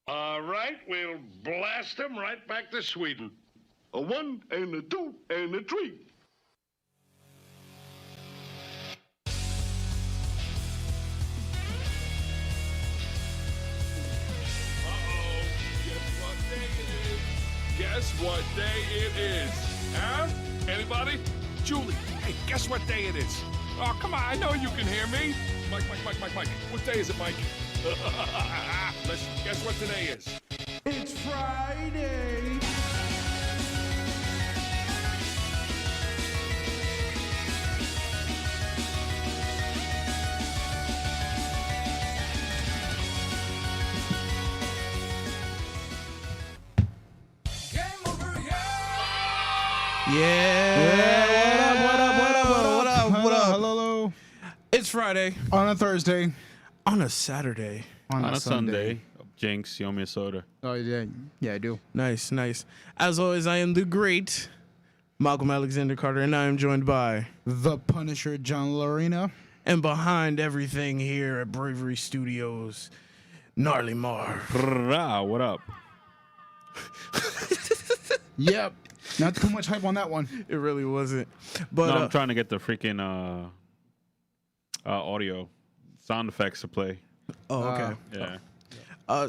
All right, we'll blast them right back to Sweden. A 1 and a 2 and a 3. Guess what day it is? Huh? Anybody? Julie, hey, guess what day it is? Oh, come on, I know you can hear me. Mike. What day is it, Mike? Let's guess what today is. It's Friday. Yeah. What up? Hello. It's Friday On a Thursday. on a Saturday. On On a Sunday. Jinx, you owe me a soda. Oh yeah, I do. Nice. As always, I am the great Malcolm Alexander Carter, and I am joined by The Punisher, John Lorena. and behind everything here at Bravery Studios, Gnarly Marv. Rah, what up? Yep. Not too much hype on that one. It really wasn't, but No, I'm trying to get the freaking audio sound effects to play. oh, okay. Yeah.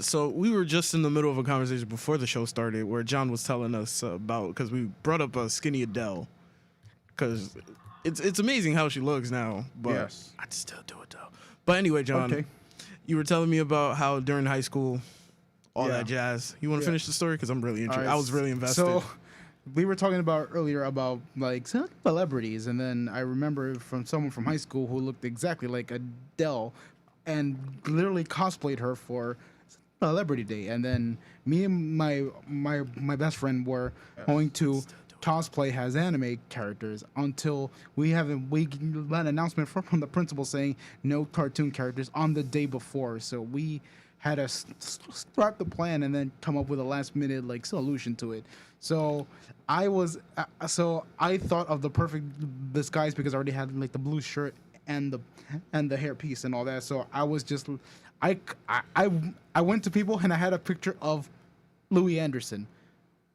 So we were just in the middle of a conversation before the show started where John was telling us about, because we brought up Skinny Adele, because it's amazing how she looks now, but Yes. I'd still do it though. But anyway, John, Okay. you were telling me about how during high school, all Yeah. that jazz. You want to Yeah. finish the story? Because I'm really interested. Alright, I was really invested. So we were talking about earlier about like celebrities, and then I remember from someone from high school who looked exactly like Adele, and literally cosplayed her for Celebrity Day. And then me and my best friend were going to cosplay as anime characters until we got an announcement from the principal saying no cartoon characters on the day before. So we had to start the plan and then come up with a last minute like solution to it. So I thought of the perfect disguise because I already had like the blue shirt and the hairpiece and all that. So I was just I went to people and I had a picture of Louis Anderson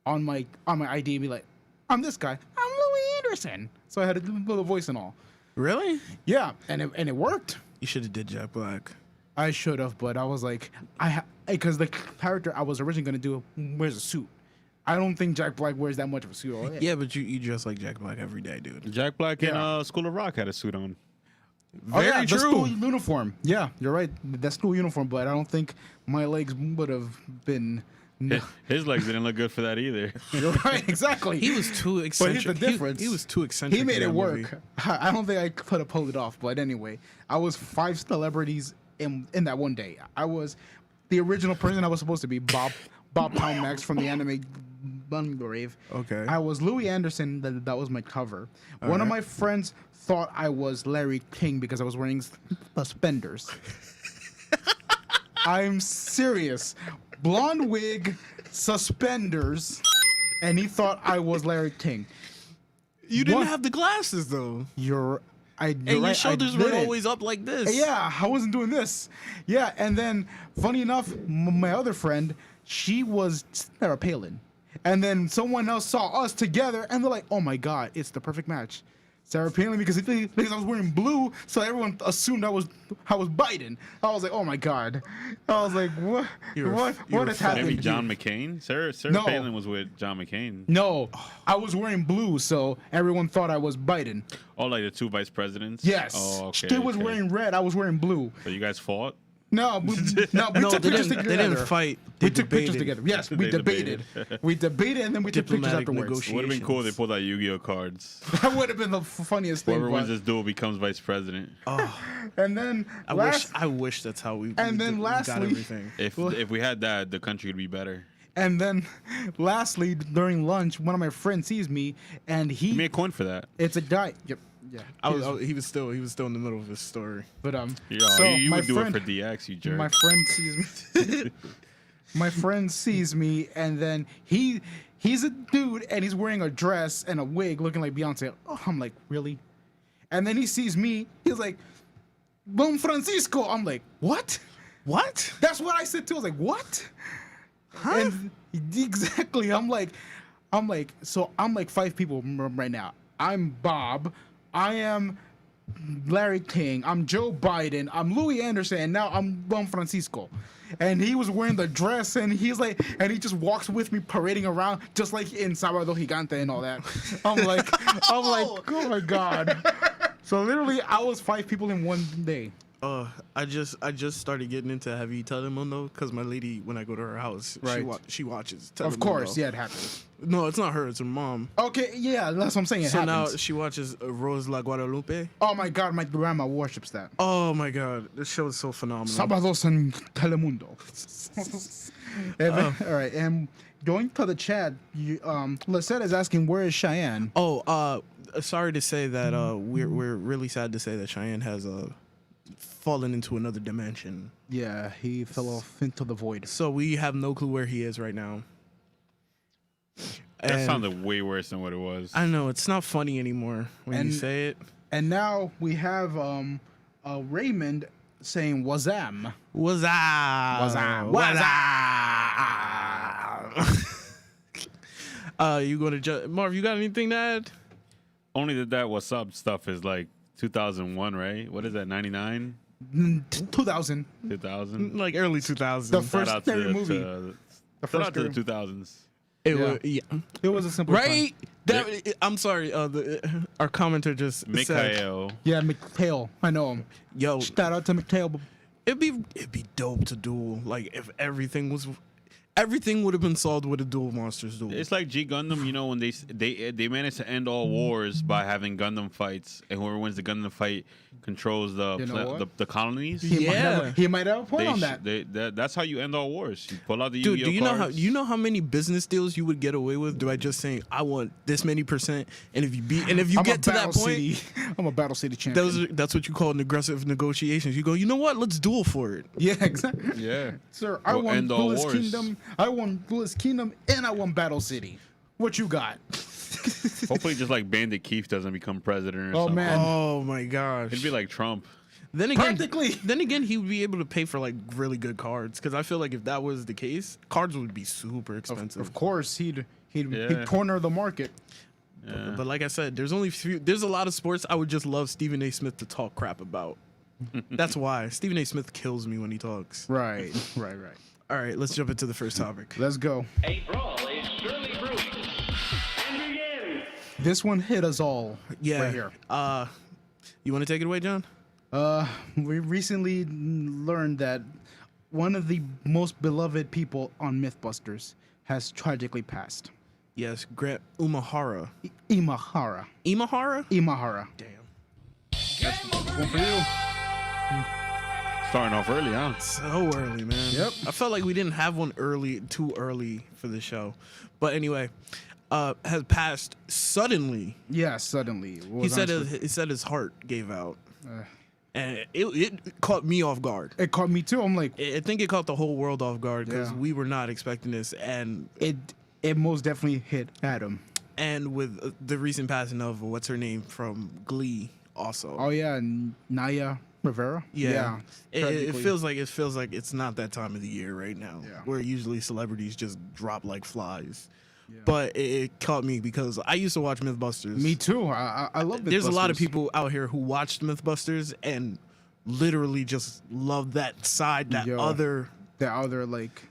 on my ID and be like, I'm this guy. I'm Louis Anderson. So I had a little voice and all. Really? Yeah, and it worked. You should have did Jack Black. I should have, but I was like, because the character I was originally gonna do wears a suit. I don't think Jack Black wears that much of a suit. Yeah, but you dress like Jack Black every day, dude. Jack Black in Yeah. School of Rock had a suit on. Very The true. school uniform. Yeah, you're right. That school uniform, but I don't think my legs would have been. His legs didn't look good for that either. You're right, exactly. He was too But eccentric. here's the difference. He was too eccentric. He made in it that work. movie. I don't think I could have pulled it off, but anyway, I was 5 celebrities in that one day. I was the original person I was supposed to be, Bob Poundmax from the anime Grave. Okay. I was Louis Anderson. That was my cover. One of my friends thought I was Larry King because I was wearing suspenders. I'm serious. Blonde wig, suspenders, and he thought I was Larry King. You didn't What? have the glasses though, You're and your right, I shoulders were didn't. always up like this. Yeah, I wasn't doing this. Yeah, and then funny enough, my other friend, she was Sarah Palin, and then someone else saw us together, and they're like, "Oh my God, it's the perfect match." Sarah Palin because I was wearing blue, so everyone assumed I was Biden. I was like, "Oh my God," I was like, "What? You're What a has fuck. happened?" Maybe John here? McCain? Sarah No. Palin was with John McCain. No, I was wearing blue, so everyone thought I was Biden. Oh, like the two vice presidents? Yes, Oh, okay. she was okay. wearing red. I was wearing blue. So you guys fought? No, we No, took they pictures didn't. together. They didn't fight. We They took pictures debated. together. Yes, we They debated. We debated, and then we took pictures Diplomatic afterwards. negotiation. Would have been cool if they pulled out Yu-Gi-Oh cards. That would have been the funniest thing. Whoever wins But, this duel becomes vice president. and then I wish that's how we. And we then did- we got lastly- everything. If we had that, the country would be better. and then lastly, during lunch, one of my friends sees me, and Give me he a coin for that. it's a guy. Yep. Yeah. He was still in the middle of his story. But Yo, so you my would do friend, it for DX, you jerk. my friend sees me. My friend sees me, and then he's a dude, and he's wearing a dress and a wig, looking like Beyonce. Oh, I'm like, really? And then he sees me. He's like, Don Francisco. I'm like, what? What? That's what I said too. I was like, what? And exactly, I'm like, so I'm like 5 people right now. I'm Bob. I am Larry King. I'm Joe Biden. I'm Louis Anderson. And now I'm Juan Francisco. And he was wearing the dress, and he's like, and he just walks with me parading around, just like in Sábado Gigante and all that. I'm like, oh my god. So literally, I was 5 people in one day. I just started getting into heavy Telemundo because my lady, when I go to her house, Right. she watches Telemundo. Of course, yeah, it happens. No, it's not her. It's her mom. Okay, yeah, that's what I'm saying. It So happens. now she watches Rose La Guadalupe. Oh my god, my grandma worships that. Oh my god, this show is so phenomenal. Sábados en Telemundo. All right, and going to the chat, Lisette is asking, where is Cheyenne? Oh, sorry to say that we're really sad to say that Cheyenne has fallen into another dimension. Yeah, he fell off into the void. So we have no clue where he is right now. That And sounded way worse than what it was. I know it's not funny anymore when you And- say it. And now we have Raymond saying Wazam. What's up? What's You going to Marv? You got anything to add? Only that what's up stuff is like 2001, right? What is that? 99, 2000. 2000. Like early 2000s. The first Shout out scary movie. the first shout out to the scary- 2000s. It Yeah. was, yeah. It was a simple Right? I'm sorry. Our commenter just said, Mikhail. Yeah, McHale. I know him. "Yo, Shout out to McHale. it'd be dope to duel. Like if everything would have been solved with a duel monsters duel. It's like G Gundam, you know, when they managed to end all wars by having Gundam fights, and whoever wins the Gundam fight controls You know what? the colonies. Yeah. He might have a point on that. That's how you end all wars. You pull out the Dude, Yu-Gi-Oh do you know cards. how many business deals you would get away with by just saying I want this many %, and if you I'm get a to that Battle point, City. I'm a Battle City champion. that's what you call an aggressive negotiations. You go, you know what? Let's duel for it. Yeah, exactly. Yeah. Sir, I We'll won end all Duelist wars. Kingdom. I won Duelist Kingdom, and I won Battle City. What you got? Hopefully, just like Bandit Keith doesn't become president or Oh, something. man. Oh my gosh! It'd be like Trump. Then again, Practically. Then again, he would be able to pay for like really good cards because I feel like if that was the case, cards would be super expensive. Of course, he'd Yeah. corner the market. Yeah. But like I said, there's a lot of sports I would just love Stephen A. Smith to talk crap about. That's why Stephen A. Smith kills me when he talks. Right. All right, let's jump into the first topic. Let's go. A brawl is surely brewing. And begin. This one hit us all. Yeah. Right here. You want to take it away, John? We recently learned that one of the most beloved people on MythBusters has tragically passed. Yes, Grant Imahara. Imahara. Imahara? Imahara. Damn. One for you. Starting off early, huh? So early, man. Yep. I felt like we didn't have one too early for the show. But anyway, has passed suddenly. Yeah, suddenly. He said his heart gave out. And it caught me off guard. It caught me too. I'm like, I think it caught the whole world off guard because Yeah. we were not expecting this. And it most definitely hit Adam. with the recent passing of what's her name from Glee also. Oh yeah, Naya Rivera. Yeah, it tragically. feels like it's not that time of the year right now, Yeah. where usually celebrities just drop like flies. But it caught me because I used to watch MythBusters. Me too. I love it. There's a lot of people out here who watched MythBusters and literally just love that side, that Yo. other. The other like,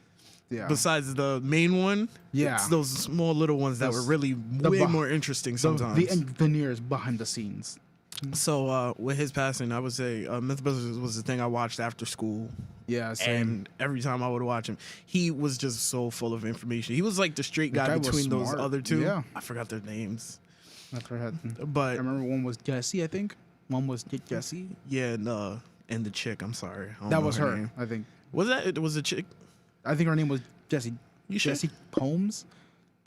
yeah. Besides the main one, Yeah. it's those small little ones that were really way beh- more interesting the sometimes. veneers behind the scenes. So with his passing, I would say MythBusters was the thing I watched after school. Yeah, same. And every time I would watch him, he was just so full of information. He was like the straight The guy guy was between those smart. other two. Yeah. I forgot their names. I forgot. I But remember one was Jessie, I think. One was Jessie. yeah, and the chick, I'm sorry. I don't That know was her, name. I think. Was that it? Was a chick? I think her name was Jessie. You sure? Jessie Combs?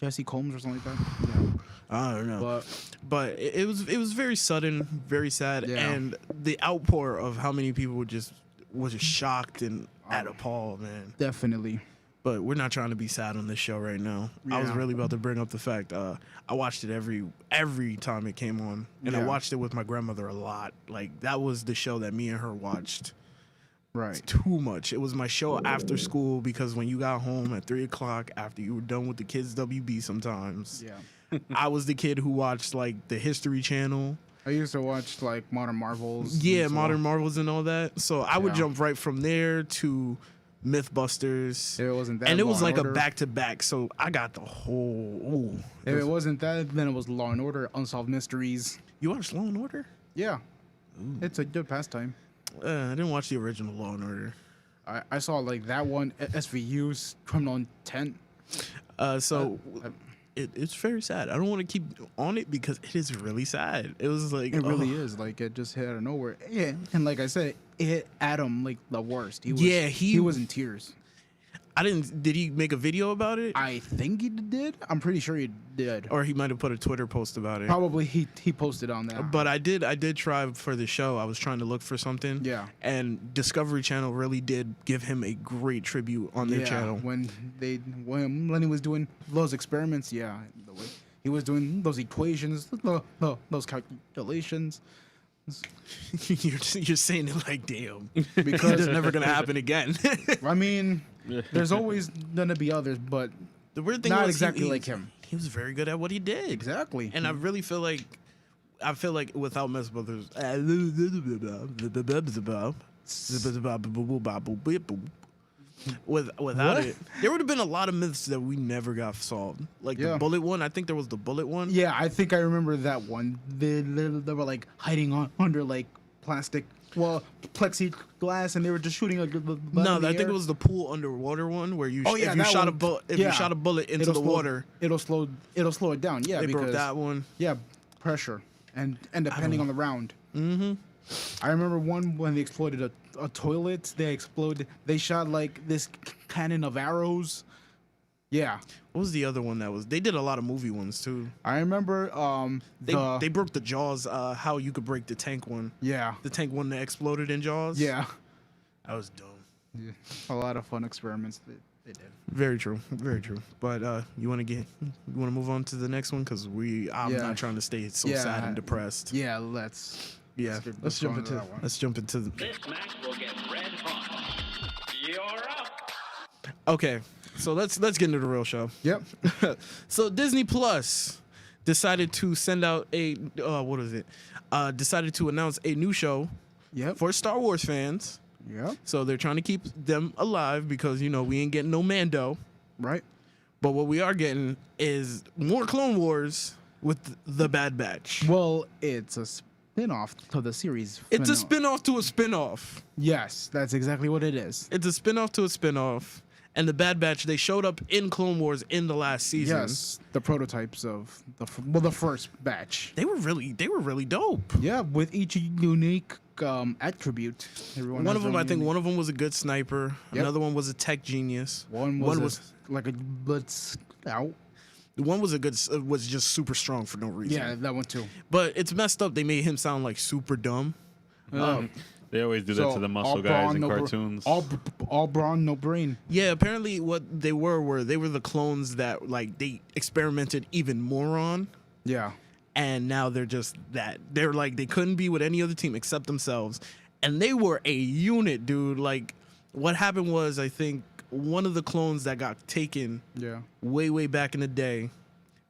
Jessie Combs or something like that. Yeah. I don't know. But It was very sudden, very sad, Yeah. and the outpour of how many people was just shocked and appalled, man. definitely. But we're not trying to be sad on this show right now. I was Yeah. really about to bring up the fact I watched it every time it came on, and I Yeah. watched it with my grandmother a lot. Like that was the show that me and her watched Right. Too much. It was my show after school because when you got home at 3 o'clock after you were done with the kids' WB sometimes, Yeah. I was the kid who watched like the History Channel. I used to watch like Modern Marvels. Yeah, and so Modern on. Marvels and all that. So I would Yeah. jump right from there to Mythbusters. If it wasn't that, And it was Law like Order. a back to back. So I got the whole. Ooh. If it wasn't that, then it was Law and Order, Unsolved Mysteries. You watched Law and Order? Yeah. It's a good pastime. I didn't watch the original Law and Order. I saw like that one, SVU's Criminal Intent. It's very sad. I don't want to keep on it because it is really sad. It was like It really is. Like, it just hit out of nowhere. Yeah. And like I said, it hit Adam like the worst. He was, Yeah, he was in tears. I didn't. Did he make a video about it? I think he did. I'm pretty sure he did. Or he might have put a Twitter post about it. Probably he posted on that. But I did try for the show. I was trying to look for something. Yeah. And Discovery Channel really did give him a great tribute on their channel. when he was doing those experiments, the way he was doing those equations, those calculations. You're saying it like, damn, Because it's never gonna happen again. I mean, there's always gonna be others, but The weird thing not was exactly he, like him. He was very good at what he did. Exactly. And I really feel like without Mythbusters, without What? it, there would have been a lot of myths that we never got solved. Like the Yeah. bullet one. I think there was the bullet one. Yeah, I think I remember that one. They were like hiding under like plastic, plexiglass, and they were just shooting like No, I think it was the pool underwater one where you if you shot a bullet into the water, it'll slow it down. Yeah, they because broke that one. yeah, pressure and depending on the round. Mm-hmm. I remember one when they exploded a toilet. They shot like this cannon of arrows. Yeah, What was the other one that was? They did a lot of movie ones too. I remember. They broke the Jaws. How you could break the tank one. Yeah, The tank one that exploded in Jaws. yeah, That was dumb. yeah. A lot of fun experiments they did. Very true. Very true. But you want to move on to the next one because I'm Yeah. not trying to stay so Yeah. sad and depressed. Yeah, let's Let's jump into that one. Let's jump into the. This match will get red hot. You're up. Okay, so let's get into the real show. Yep. So Disney Plus decided to send out a decided to announce a new show Yep. for Star Wars fans. Yep. So they're trying to keep them alive because we ain't getting no Mando. Right. But what we are getting is more Clone Wars with the Bad Batch. Well, it's a spin-off to the series. It's a finale. spin-off to a spin-off. Yes, that's exactly what it is. It's a spin-off to a spin-off. And the Bad Batch, they showed up in Clone Wars in the last season. Yes, the prototypes of the first batch. They were really dope. Yeah, with each unique attribute. Everyone One has of them, their I own think unique- one of them was a good sniper. Yep. Another one was a tech genius. One was like a blood scout. One was was just super strong for no reason. Yeah, that one too. But it's messed up. They made him sound like super dumb. They always do that to the muscle guys in cartoons. All brawn, no brain. Yeah, apparently what they were the clones that like they experimented even more on. Yeah. And now they're just that. They're like they couldn't be with any other team except themselves. And they were a unit, dude. Like what happened was I think one of the clones that got taken Yeah. way back in the day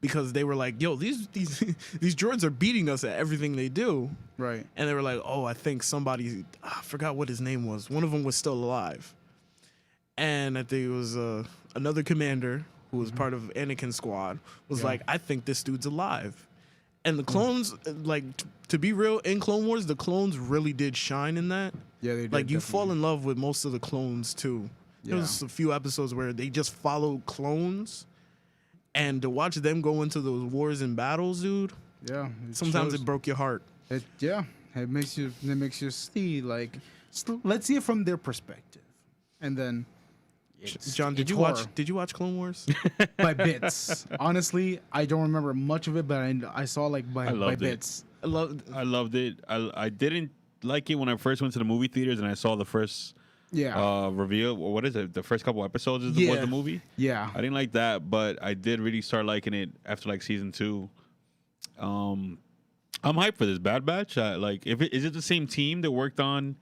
because they were like, yo, these droids are beating us at everything they do. Right. And they were like, oh, I think somebody, I forgot what his name was. One of them was still alive. And I think it was another commander who was part of Anakin's squad was like, I think this dude's alive. And the clones, like, to be real, in Clone Wars, the clones really did shine in that. Yeah, they did. Like, you fall definitely. in love with most of the clones, too. There was a few episodes where they just follow clones. And to watch them go into those wars and battles, dude, Yeah. sometimes shows- it broke your heart. It makes you see like let's see it from their perspective, and then John, did it's you horror. watch Clone Wars? by bits? Honestly, I don't remember much of it, but I saw like by loved it. bits. I loved it. I didn't like it when I first went to the movie theaters and I saw the first Yeah, reveal. What is it? The first couple episodes was Yeah. the movie. yeah, I didn't like that, but I did really start liking it after like season 2. I'm hyped for this Bad Batch. Is it the same team that worked on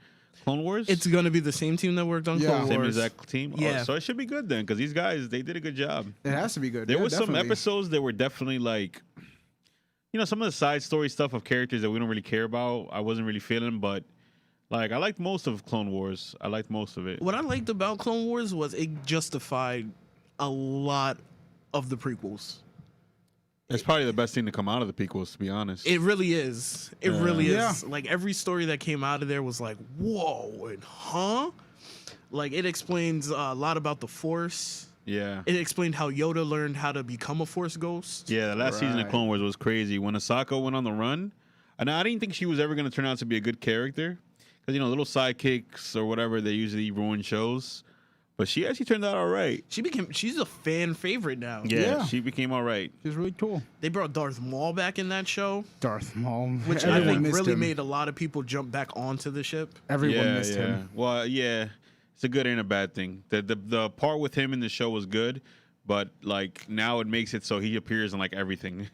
Clone Wars? It's gonna be the same team that worked on Yeah. Clone same Wars. exact team. Yeah. Oh, so it should be good then, because these guys they did a good job. It has to be good. There Yeah, was some definitely. episodes that were definitely like, some of the side story stuff of characters that we don't really care about. I wasn't really feeling, but like I liked most of Clone Wars. I liked most of it. What I liked about Clone Wars was it justified a lot of the prequels. It's probably the best thing to come out of the prequels, to be honest. It really is. It really Yeah. is. Like every story that came out of there was like, whoa, and huh? Like it explains a lot about the Force. Yeah. It explained how Yoda learned how to become a Force ghost. Yeah, the last season of Right. Clone Wars was crazy. When Ahsoka went on the run, and I didn't think she was ever going to turn out to be a good character. Because, little sidekicks or whatever, they usually ruin shows. But she actually turned out all right. She's a fan favorite now. Yeah, Yeah. she became all right. It's really cool. They brought Darth Maul back in that show, Darth Maul, which everyone I think missed really him. made a lot of people jump back onto the ship. Everyone missed him. Well, yeah, it's a good and a bad thing. The part with him in the show was good, but like now it makes it so he appears in like everything.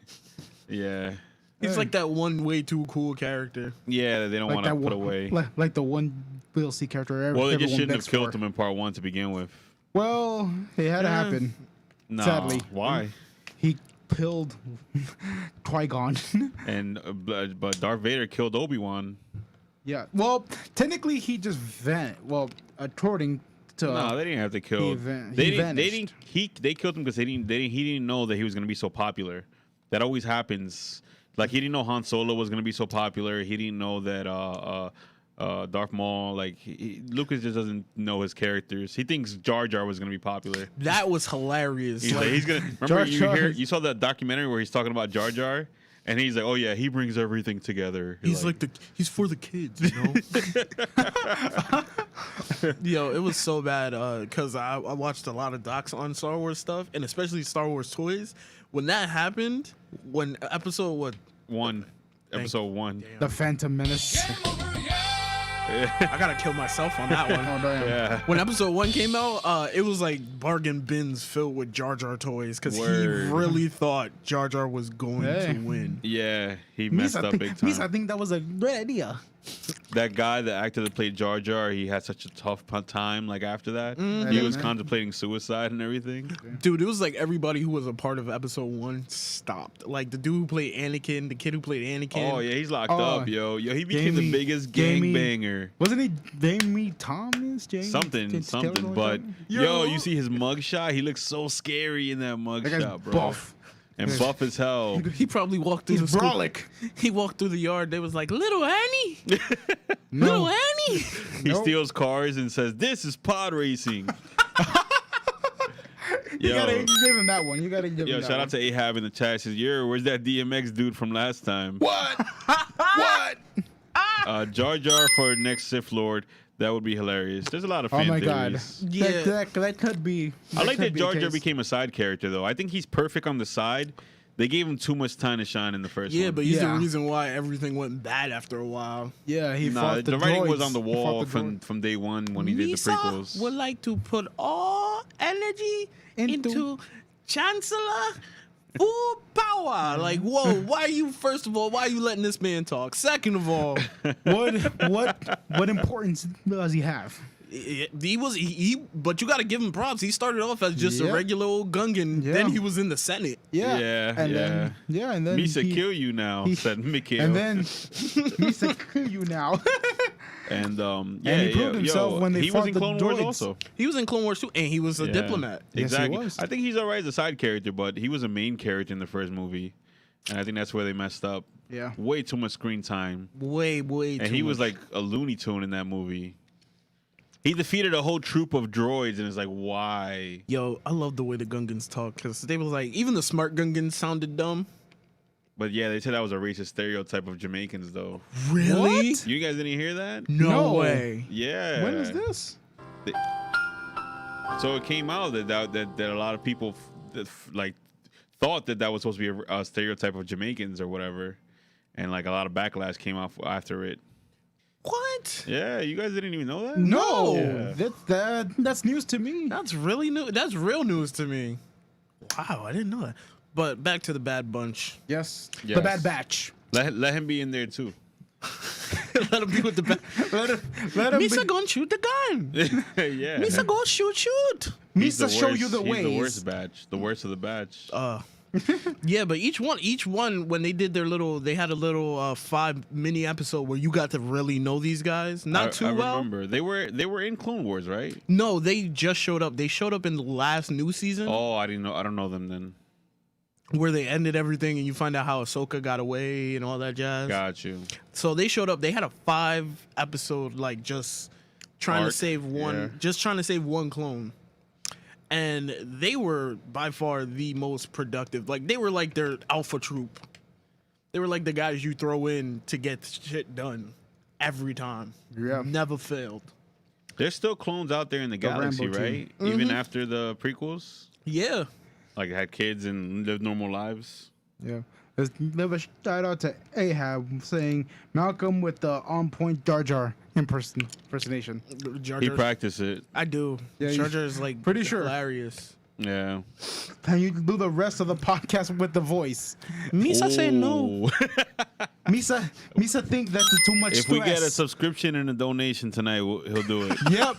Yeah, He's like that one way too cool character. yeah, they don't want to that put one, away. like the one we'll see character. Well, they everyone just shouldn't have begs killed for. him in part 1 to begin with. Well, it had to happen. No, Sadly. why? He killed Qui-Gon. And but Darth Vader killed Obi-Wan. Yeah. Well, technically, he just Well, according to No, they didn't have to kill. he vanished. They killed him because he didn't know that he was gonna be so popular. That always happens. Like he didn't know Han Solo was gonna be so popular. He didn't know that Darth Maul. Like Lucas just doesn't know his characters. He thinks Jar Jar was gonna be popular. That was hilarious. He's like, he's gonna remember Jar Jar. you saw that documentary where he's talking about Jar Jar. And he's like, oh yeah, he brings everything together. He's like he's for the kids, you know. Yo, it was so bad because I watched a lot of docs on Star Wars stuff, and especially Star Wars toys. When that happened, when episode episode 1. the Phantom Menace. I gotta kill myself on that one. Oh damn. Yeah. When episode 1 came out, it was like bargain bins filled with Jar Jar toys because he Word. really thought Jar Jar was going Hey. to win. Yeah, he messed up big time. I think that was a great idea. That guy, the actor that played Jar Jar, he had such a tough time. Like after that, he was contemplating suicide and everything. Dude, it was like everybody who was a part of episode 1 stopped. Like the dude who played Anakin, the kid who played Anakin. Oh yeah, he's locked Oh, up, yo. He became the Jamie- biggest Jamie- gangbanger. Wasn't he Jamie Thomas? Something. But yo, you see his mugshot? He looks so scary in that That guy's mugshot, bro. buff. And buff as hell. He probably walked through He's the school. brolic. He walked through the yard. They was like, "Little Annie, No. little Annie." He Nope. steals cars and says, "This is pod racing." You Yo, gotta give him that one. You gotta give yo, him that shout one. out to Ahab in the chat. Says, "Yo, where's that DMX dude from last time?" What? What? Jar Jar for next Sith Lord. That would be hilarious. There's a lot of fan Oh my god. theories. Yeah. That could be. I like that could be Jar the Jar case. became a side character, though. I think he's perfect on the side. They gave him too much time to shine in the first Yeah, one. but he's Yeah. the reason why everything went bad after a while. Yeah, he Nah, fought the writing was droids. on the He fought wall the from day one when he did the prequels. would like to put all energy into Chancellor full power. Like, whoa, why are you letting this man talk? Second of all, what importance does he have? but you got to give him props. He started off as just a Yeah. regular old Gungan. Yeah. Then he was in the Senate. Yeah, Yeah, and yeah. then and then Misa he- kill you now, he- said Mikhail. and then Misa kill you now. And he proved himself when they he was fought in the Clone Wars droids. also. He was in Clone Wars too, and he was a Yeah. diplomat. Yes, he Exactly. was. I think he's alright as a side character, but he was a main character in the first movie, and I think that's where they messed up. Yeah. Way too much screen time, Way, and he was like a Looney Tune in that movie. He defeated a whole troop of droids, and it's like, why? Yo, I love the way the Gungans talk because they was like, even the smart Gungans sounded dumb. But yeah, they said that was a racist stereotype of Jamaicans, though. Really? What? You guys didn't hear that? No, No. way. Yeah. When was this? So it came out that a lot of people like thought that was supposed to be a stereotype of Jamaicans or whatever, and like a lot of backlash came off after it. What? Yeah, you guys didn't even know that? No, Yeah. that's news to me. That's really new. That's real news to me. Wow, I didn't know that. But back to the Bad Bunch. Yes, Yes. the Bad Batch. Let him be in there too. Let him be with the bad. Let him Misa be, go and shoot the gun. Yeah. Misa go shoot. He's the Misa show you worst- the he's ways. the worst batch. The worst of the batch. Yeah, but each one when they did their little, they had a little 5 mini episode where you got to really know these guys. Not too I well. remember they were in Clone Wars, right? No, they just showed up. They showed up in the last new season Oh, I didn't know. I don't know them then. where they ended everything, and you find out how Ahsoka got away and all that jazz. Got you. So they showed up. They had a 5 episode like just trying Arc, to save one, yeah. just trying to save one clone. And they were by far the most productive. Like they were like their alpha troop. They were like the guys you throw in to get shit done every time. Yeah. Never failed. There's still clones out there in the galaxy, Rambo right? team. Even after the prequels, Yeah. like had kids and lived normal lives. Yeah. Let's give a shout out to Ahab saying Malcolm with the on point Jar Jar impersonation. Jar He Jar- practiced it. I do. Yeah, Jar you- Jar is like pretty sure. hilarious. Yeah. Can you do the rest of the podcast with the voice? Misa say no. Ooh. Misa think that's too much If stress. we get a subscription and a donation tonight, he'll do it. Yep.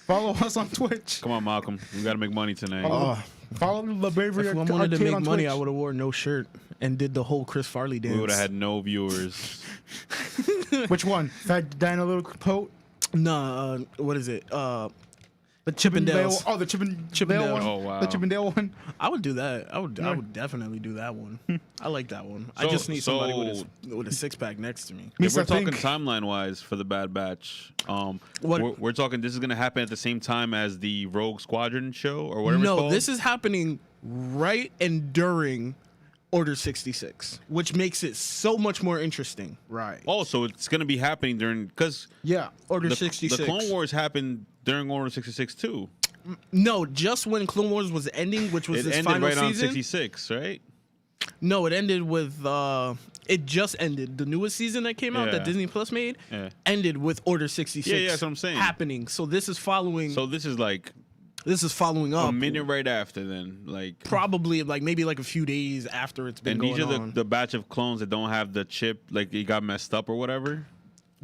Follow us on Twitch. Come on, Malcolm. We got to make money tonight. Follow the Bravery If I Arcade wanted to make on money, Twitch. I would have wore no shirt and did the whole Chris Farley dance. We would have had no viewers. Which one? Fat Dino Little Coat? Nah, what is it? The Chippendales. Oh, the Chippendale Chippendale. one. Oh, wow. The Chippendale one. I would do that. I would definitely do that one. I like that one. I just need somebody with a 6-pack next to me. If we're I talking think- timeline wise for the Bad Batch, What- we're talking. This is gonna happen at the same time as the Rogue Squadron show or whatever. it's No, called? this is happening right and during Order 66, which makes it so much more interesting. Right. Oh, so it's gonna be happening during because Yeah. Order the 66. the Clone Wars happened during Order 66 too. No, just when Clone Wars was ending, which was It this ended final right on season. 66, right? No, it ended with it just ended. The newest season that came out Yeah. that Disney Plus made Yeah. ended with Order 66. Yeah, that's what I'm saying. Happening. So this is following. So this is like following up. a minute right after then, like. Probably like maybe like a few days after it's been And going these are on. the batch of clones that don't have the chip, like it got messed up or whatever.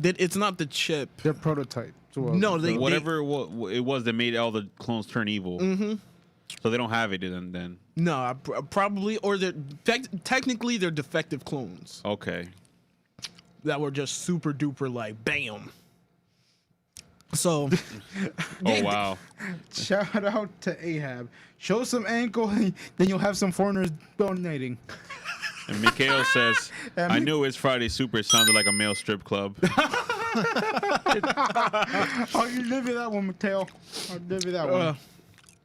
It's not the chip. They're prototype. No, they Whatever it was that made all the clones turn evil. Mm-hmm. So they don't have it then. No, probably or they're technically they're defective clones Okay. that were just super duper like bam. So Oh wow. Shout out to Ahab. Show some ankle, then you'll have some foreigners donating. And Mikhail says, And "I Mi- knew it's Friday Super sounded like a male strip club." I'll give you that one, Mateo. I'll give you that one.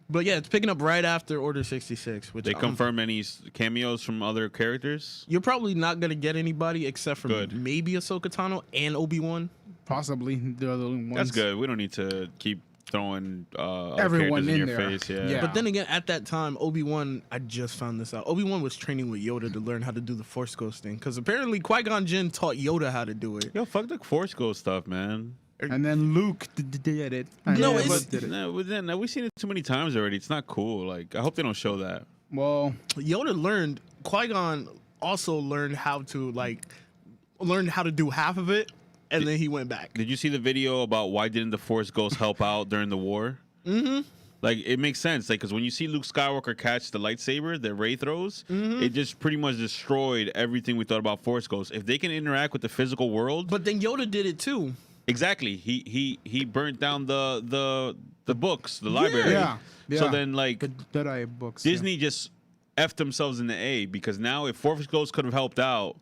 but yeah, it's picking up right after Order 66, which They confirm any cameos from other characters. you're probably not gonna get anybody except for Good. maybe Ahsoka Tano and Obi-Wan. Possibly the other ones. That's good. We don't need to keep throwing other Everyone characters in in your there. face. Yeah. Yeah. But then again, at that time, Obi-Wan, I just found this out. Obi-Wan was training with Yoda to learn how to do the Force ghosting, because apparently Qui-Gon Jinn taught Yoda how to do it. Yo, fuck the Force Ghost stuff, man. And then Luke did it. No, Yeah, it's- but did it. No, but then we've seen it too many times already. It's not cool. Like, I hope they don't show that. Well, Yoda learned, Qui-Gon also learned how to do half of it, and then he went back. Did you see the video about why didn't the Force Ghost help out during the war? Mm-hmm. Like, it makes sense. Like, because when you see Luke Skywalker catch the lightsaber that Rey throws, it just pretty much destroyed everything we thought about Force Ghosts. If they can interact with the physical world, But then Yoda did it too. exactly. He burnt down the books, the library. yeah. So Yeah. then, like, the Jedi books. Disney just effed themselves in the A, because now if Force Ghosts could have helped out,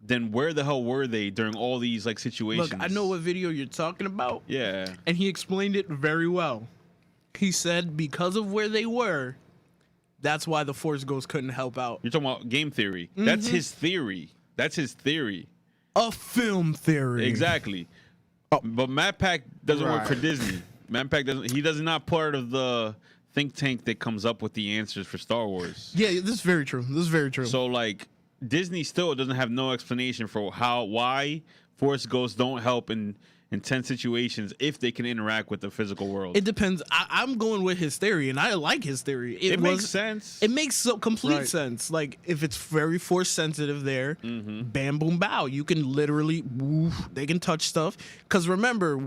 then where the hell were they during all these like situations? Look, I know what video you're talking about, Yeah. and he explained it very well. He said because of where they were, that's why the Force Ghost couldn't help out. You're talking about game theory. That's his theory. That's his theory. A film theory. Exactly. But Matt Pack doesn't work for Right. Disney. Matt Pack doesn't. He does not part of the think tank that comes up with the answers for Star Wars. Yeah, this is very true. This is very true. So like Disney still doesn't have no explanation for why Force Ghosts don't help in intense situations if they can interact with the physical world. It depends. I'm going with his theory, and I like his theory. It makes sense. It makes complete Right. sense. Like, if it's very force sensitive there, Mm-hmm. bam, boom, bow. You can literally, woof, they can touch stuff. Because remember,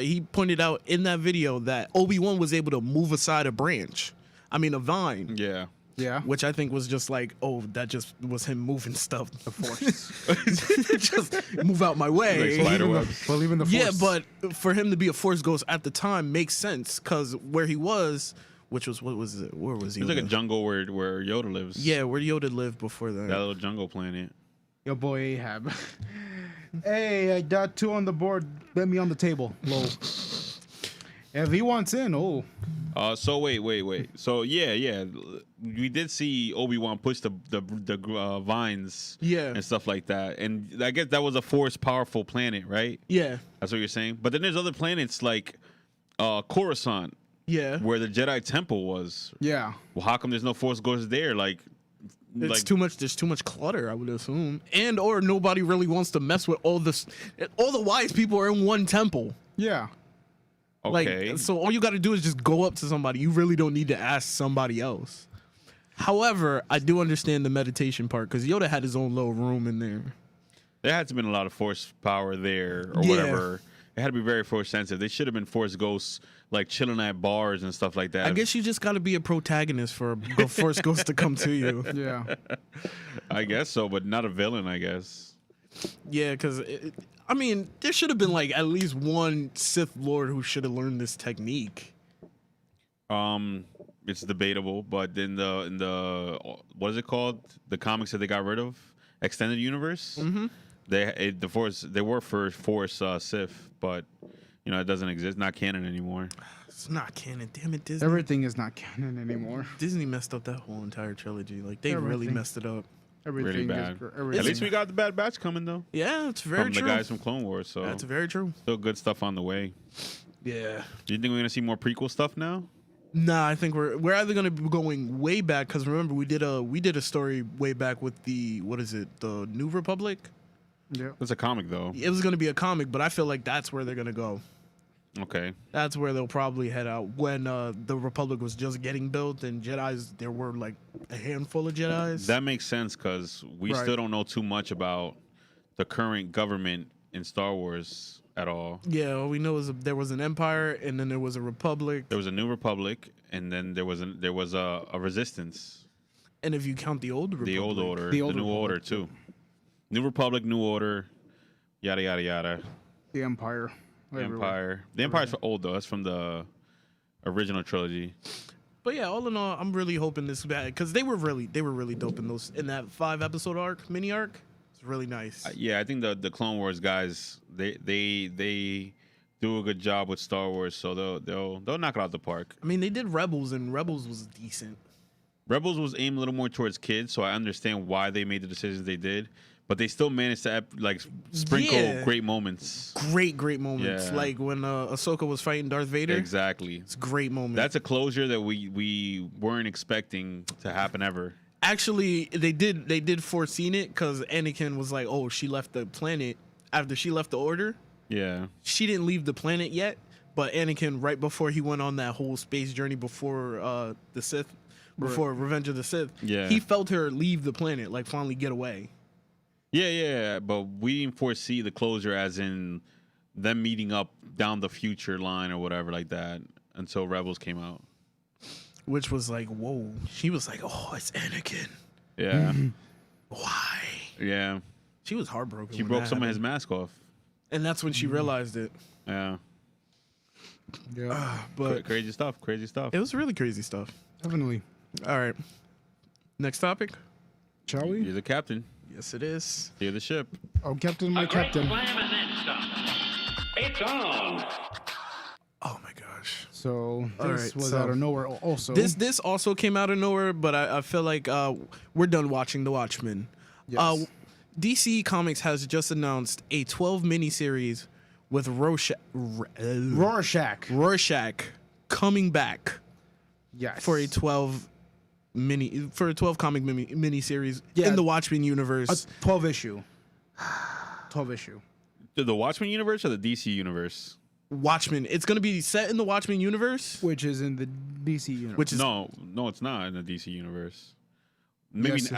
he pointed out in that video that Obi-Wan was able to move aside a vine. Yeah. Yeah. Which I think was just like, oh, that just was him moving stuff. The Force. Just move out my way. Like spider webs. Well, even the Force. Yeah, but for him to be a Force Ghost at the time makes sense because where he was, which was, what was it? Where was he? It's like a jungle where Yoda lives. Yeah, where Yoda lived before that. That little jungle planet. Your boy Ahab. Hey, I got 2 on the board. Bet me on the table. Low. If he wants in, oh. So wait. So yeah, we did see Obi-Wan push the vines, Yeah. and stuff like that, and I guess that was a force powerful planet, right? Yeah, That's what you're saying. But then there's other planets like Coruscant, yeah. where the Jedi Temple was. Yeah. Well, how come there's no force ghosts there? It's too much. There's too much clutter, I would assume, and or nobody really wants to mess with all this. All the wise people are in one temple. Yeah. Okay. Like, so all you got to do is just go up to somebody. You really don't need to ask somebody else. However, I do understand the meditation part because Yoda had his own little room in there. There had to have been a lot of force power there or Yeah. whatever. It had to be very force sensitive. They should have been force ghosts, like chilling at bars and stuff like that. I guess you just got to be a protagonist for a Force Ghost to come to you. Yeah. I guess so, but not a villain, I guess. Yeah, because I mean, there should have been like at least one Sith Lord who should have learned this technique. It's debatable, but in the what is it called? The comics that they got rid of, extended universe. Mm-hmm. They were for Force Sith, but it doesn't exist. Not canon anymore. It's not canon. Damn it, Disney. Everything is not canon anymore. Disney messed up that whole entire trilogy. Like they really Everything. messed it up. Everything Really bad. everything. At least we got the Bad Batch coming though. Yeah, it's very From true. the guys from Clone Wars, so That's very true. still good stuff on the way. Yeah. Do you think we're gonna see more prequel stuff now? Nah, I think we're either gonna be going way back because remember we did a story way back with the the New Republic. Yeah. It's a comic though. It was gonna be a comic, but I feel like that's where they're gonna go. Okay. That's where they'll probably head out when the Republic was just getting built and Jedi's. There were like a handful of Jedi's. That makes sense because we Right. still don't know too much about the current government in Star Wars at all. Yeah, all we know is there was an Empire and then there was a Republic. There was a New Republic, and then there was a Resistance. And if you count the old Republic, The old order, The the, old New Republic. Order too. New Republic, New Order, yada yada yada. The Empire. The Everywhere. Empire. The Empire's for old though. That's from the original trilogy. But yeah, all in all, I'm really hoping this is bad because they were really dope in that 5-episode arc, mini arc. It's really nice. Yeah, I think the Clone Wars guys they do a good job with Star Wars, so they'll knock it out the park. I mean, they did Rebels, and Rebels was decent. Rebels was aimed a little more towards kids, so I understand why they made the decisions they did, but they still managed to sprinkle Yeah. great moments. Great moments. Yeah. Like when Ahsoka was fighting Darth Vader. Exactly. It's a great moment. That's a closure that we weren't expecting to happen ever. Actually, they did foreseen it because Anakin was like, "Oh, she left the planet after she left the Order. Yeah. She didn't leave the planet yet, but Anakin, right before he went on that whole space journey before the Sith, before Revenge of the Sith, Yeah. he felt her leave the planet, like finally get away. Yeah, but we didn't foresee the closure as in them meeting up down the future line or whatever like that until Rebels came out. Which was like, whoa. She was like, "Oh, it's Anakin. Yeah. Why?" Yeah. She was heartbroken. She when broke that some of his happened. mask off. And that's when she realized it. Yeah. Yeah. But Crazy stuff. it was really crazy stuff. Definitely. All right. Next topic. Shall we? You're the captain. Yes, it is. You're the ship. Oh, Captain, my A great Captain. slam and then stop. It's on. Oh my gosh. So All this right, was so out of nowhere also. This also came out of nowhere, but I feel like we're done watching The Watchmen. Yes. DC Comics has just announced a 12 miniseries with Rorschach. Rorschach coming back Yes. for a 12 comic miniseries Yeah. in the Watchmen universe. 12 issue. 12 issue. The Watchmen universe or the DC universe? Watchmen. It's gonna be set in the Watchmen universe, Which is in the DC universe. which is No, it's not in the DC universe. Maybe Yes,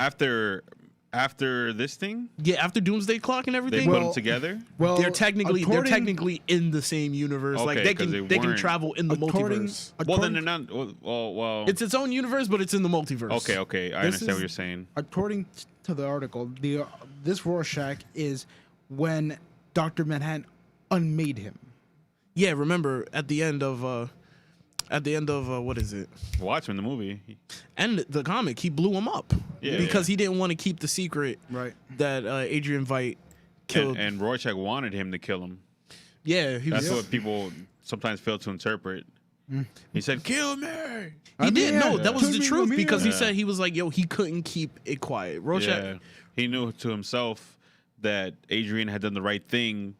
after this thing, after Doomsday Clock and they everything. put them together. well, they're technically according- in the same universe. Like Okay, they 'cause can they can weren't. travel in the according- multiverse. Well, then according- they're not. Well. It's its own universe, but it's in the multiverse. Okay. I This understand is- what you're saying. According to the article, this Rorschach is when Dr. Manhattan unmade him. Yeah, remember at the end of what is it? Watchmen the movie. And the comic, he blew him up Yeah. because he didn't want to keep the secret Right. that Adrian Veidt killed. And Rorschach wanted him to kill him. Yeah, he That's was. what people sometimes fail to interpret. He said, "Kill me." He did. here. No, that was Turn the me, truth I'm because he here. said he was like, yo, he couldn't keep it quiet. Rorschach. Yeah, he knew to himself that Adrian had done the right thing,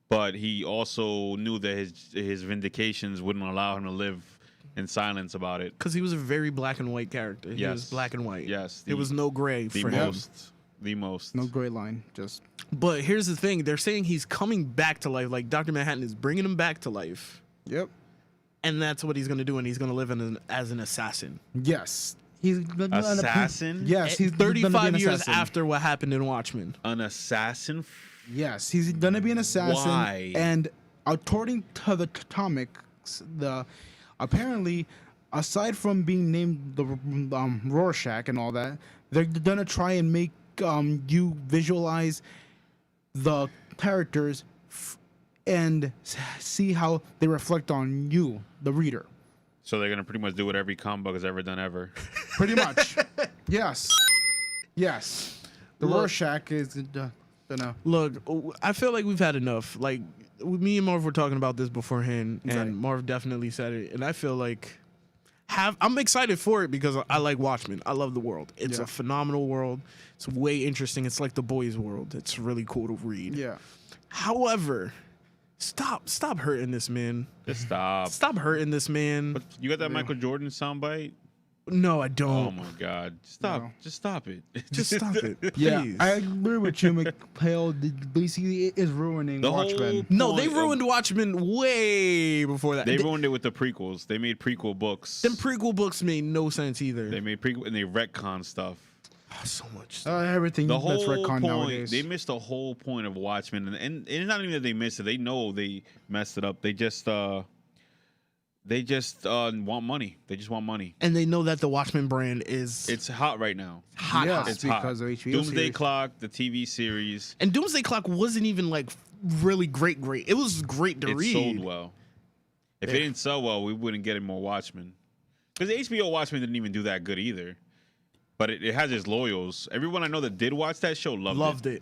but he also knew that his vindications wouldn't allow him to live in silence about it. Because he was a very black and white character. He was Yes. black and white. Yes, There was no gray The for him. most. No gray line. Just But here's the thing. They're saying he's coming back to life. Like Dr. Manhattan is bringing him back to life. yep. And that's what he's going to do. And he's going to live as an assassin. Yes. He's gonna end up- Assassin? Yes, he's gonna be 35 an years assassin. after what happened in Watchmen. An assassin. Yes, he's gonna be an assassin. Why? And according to the comics, apparently, aside from being named the Rorschach and all that, they're gonna try and make you visualize the characters and see how they reflect on you, the reader. So they're gonna pretty much do what every comic book has ever done ever. Pretty much. Yes. Yes. The Look- Rorschach is gonna. Look, I feel like we've had enough. Like, me and Marv were talking about this beforehand, and Right. Marv definitely said it. And I feel like I'm excited for it because I like Watchmen. I love the world. It's Yeah. a phenomenal world. It's way interesting. It's like the boys' world. It's really cool to read. Yeah. However, stop hurting this man. Just stop. Stop hurting this man. But you got that Michael Jordan soundbite? No, I Oh don't. my God! Stop! No. Just stop it. Just stop it. Please. Yeah, I agree with you, McHale. Basically, it is ruining The whole Watchmen. No, they point of- ruined Watchmen way before that. They ruined it with the prequels. They made prequel books. Them prequel books made no sense either. They made prequel and they retcon stuff. So much. Everything The that's whole retcon point. nowadays. They missed the whole point of Watchmen, and it's not even that they missed it. They know they messed it up. They just want money. They just want money. And they know that the Watchmen brand is It's hot right now. hot. Yes. hot. It's because hot. of HBO Doomsday series. Clock, the TV series. And Doomsday Clock wasn't even like really great. It was great to It read. sold well. If it Yeah. didn't sell well, we wouldn't get any more Watchmen. Because the HBO Watchmen didn't even do that good either. But it has its loyals. Everyone I know that did watch that show loved it.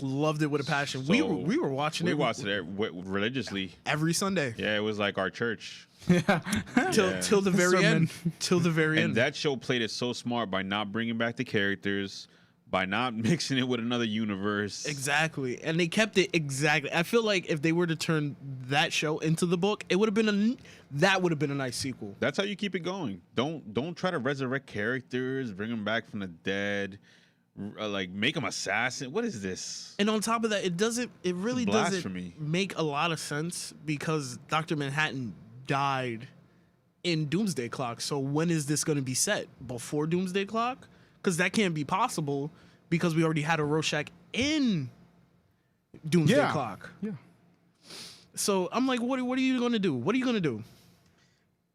Loved it with a passion. So, we were watching We it. watched it religiously. every Sunday Yeah, it was like our church. till Yeah. till the very Sermon. end. Till the very And end. that show played it so smart by not bringing back the characters, by not mixing it with another universe. Exactly. And they kept it exactly. I feel like if they were to turn that show into the book, it would have been a nice sequel. That's how you keep it going. Don't try to resurrect characters, bring them back from the dead, like make them assassin. What is this? And on top of that, it really doesn't Blasphemy. make a lot of sense because Dr. Manhattan died in Doomsday Clock. So when is this going to be set? Before Doomsday Clock? Because that can't be possible because we already had a Rorschach in Doomsday Yeah. Clock. Yeah. So I'm like, what are you going to do? What are you going to do?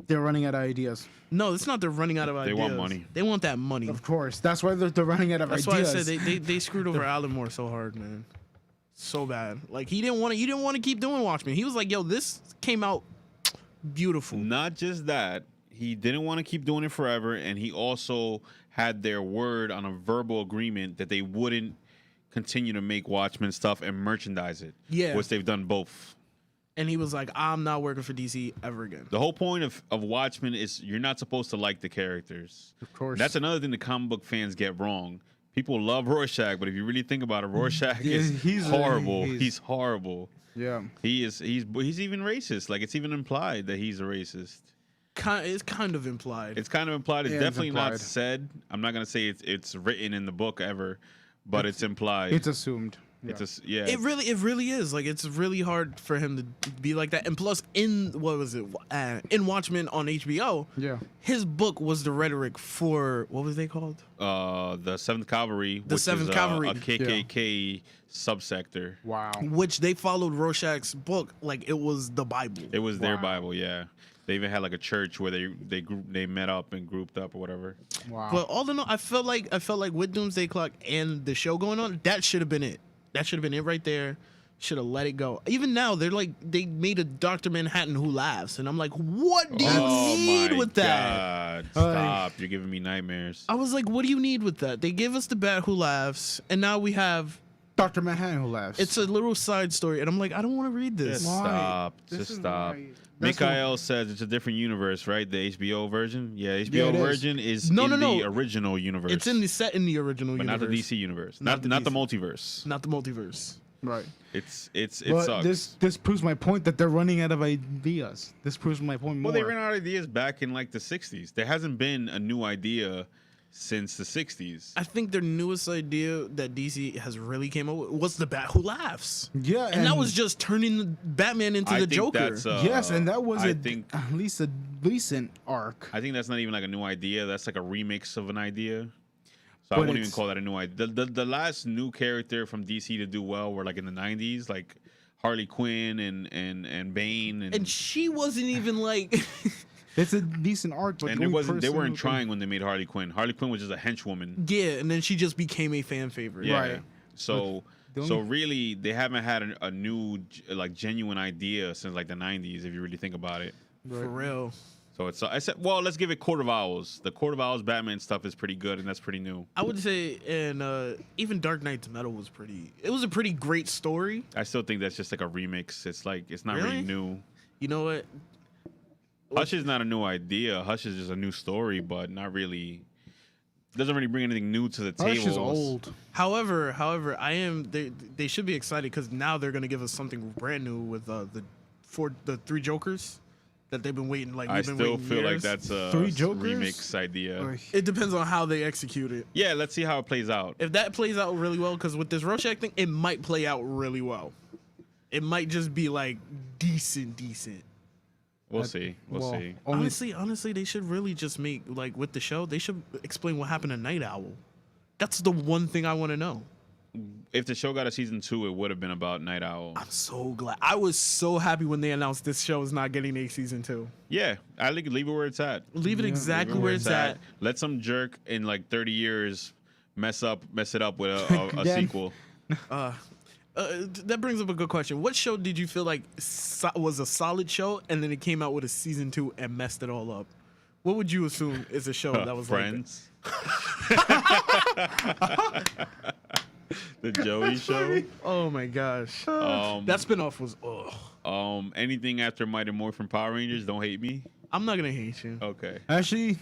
They're running out of ideas. No, it's not they're running out of They ideas. want money. They want that money. Of course. That's why they're running out of That's ideas. why I said they screwed over Alan Moore so hard, man. So bad. Like he didn't want to keep doing Watchmen. He was like, yo, this came out beautiful. Not just that, he didn't want to keep doing it forever, and he also had their word on a verbal agreement that they wouldn't continue to make Watchmen stuff and merchandise it. Yeah. Which they've done both. And he was like, I'm not working for DC ever again. The whole point of Watchmen is you're not supposed to like the characters. Of course. That's another thing the comic book fans get wrong. People love Rorschach, but if you really think about it, Rorschach Yeah, is he's horrible. he's- He's horrible. Yeah. He's even racist. Like it's even implied that he's a racist. It's kind of implied. It's kind of implied. It's Yeah, it's definitely not implied. said. I'm not gonna say it's written in the book ever, but it's implied. It's assumed. It's a yeah. It really is. Like, it's really hard for him to be like that. And plus, in in Watchmen on HBO, his book was the rhetoric for what was they called? The 7th Cavalry. The 7th Cavalry. A KKK subsector. Wow. Which they followed Rorschach's book like it was the Bible. It was their Bible, yeah. They even had like a church where they met up and grouped up or whatever. Wow. But all in all, I felt like with Doomsday Clock and the show going on, that should have been it. That should have been it right there. Should have let it go. Even now, they made a Dr. Manhattan who laughs, and I'm like, what do you need with that? Stop! You're giving me nightmares. I was like, what do you need with that? They give us the Bat who laughs, and now we have Dr. Manhattan who laughs. It's a little side story, and I'm like, I don't want to read this. Just stop. Just stop. Mikael says it's a different universe, right? The HBO version? Yeah, HBO version is in the original universe. It's in the set in the original but universe. Not the DC universe. Not the multiverse. Not the multiverse. Right. It but sucks. This proves my point that they're running out of ideas. This proves my point more. Well, they ran out of ideas back in like the 60s. There hasn't been a new idea since the 60s. I think their newest idea that DC has really came up with was the Bat who laughs. Yeah, and that was just turning the Batman into the Joker. Yes, and that was at least a decent arc. I think that's not even like a new idea. That's like a remix of an idea. So I wouldn't even call that a new idea. The last new character from DC to do well were like in the 90s, like Harley Quinn and Bane. And she wasn't even like... It's a decent arc, but and it wasn't. They weren't trying when they made Harley Quinn. Harley Quinn was just a henchwoman. Yeah, and then she just became a fan favorite. Yeah. Right. So really, they haven't had a new like genuine idea since like the 90s, if you really think about it. For real. So I said, well, let's give it Court of Owls. The Court of Owls Batman stuff is pretty good, and that's pretty new. I would say, and even Dark Knight's Metal was pretty. It was a pretty great story. I still think that's just like a remix. It's like it's not really new. You know what? Hush is not a new idea. Hush is just a new story, but not really. Doesn't really bring anything new to the table. Hush is old. However, they should be excited because now they're gonna give us something brand new with the 3 Jokers that they've been waiting. Like I still feel like that's a 3 Jokers? remix idea. It depends on how they execute it. Yeah, let's see how it plays out. If that plays out really well, because with this Rorschach thing, it might play out really well. It might just be like decent. We'll see. We'll see. Honestly, they should really just make, like, with the show, they should explain what happened to Night Owl. That's the one thing I want to know. If the show got a season 2, it would have been about Night Owl. I'm so glad. I was so happy when they announced this show is not getting a season 2. Yeah, I think leave it where it's at. Leave it exactly where it's at. Let some jerk in like 30 years mess it up with a sequel. That brings up a good question. What show did you feel like was a solid show and then it came out with a season 2 and messed it all up? What would you assume is a show that was Friends? The Joey Show? Oh my gosh. That spinoff was anything after Mighty Morphin Power Rangers, don't hate me. I'm not gonna hate you. Okay. Actually,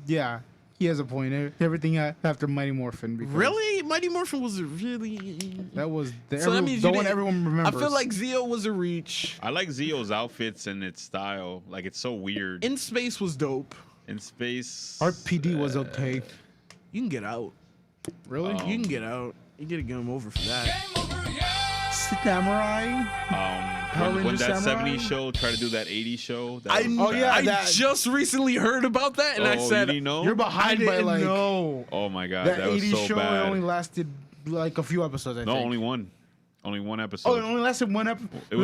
yeah. He has a point. Everything after Mighty Morphin. Really? Mighty Morphin was really... That was the So that means one everyone remembers. I feel like Zeo was a reach. I like Zio's outfits and its style. Like, it's so weird. In Space was dope. In Space... RPD was okay. You can get out. Really? You can get out. You get a game over for that. Samurai? When that 70s show tried to do that 80s show. I just recently heard about that, and I said, you didn't know? You're behind by like... know. Oh my God, that that was 80s so show bad. only lasted like a few episodes, I think. No, only one. Only one episode. Oh, it only lasted one episode? It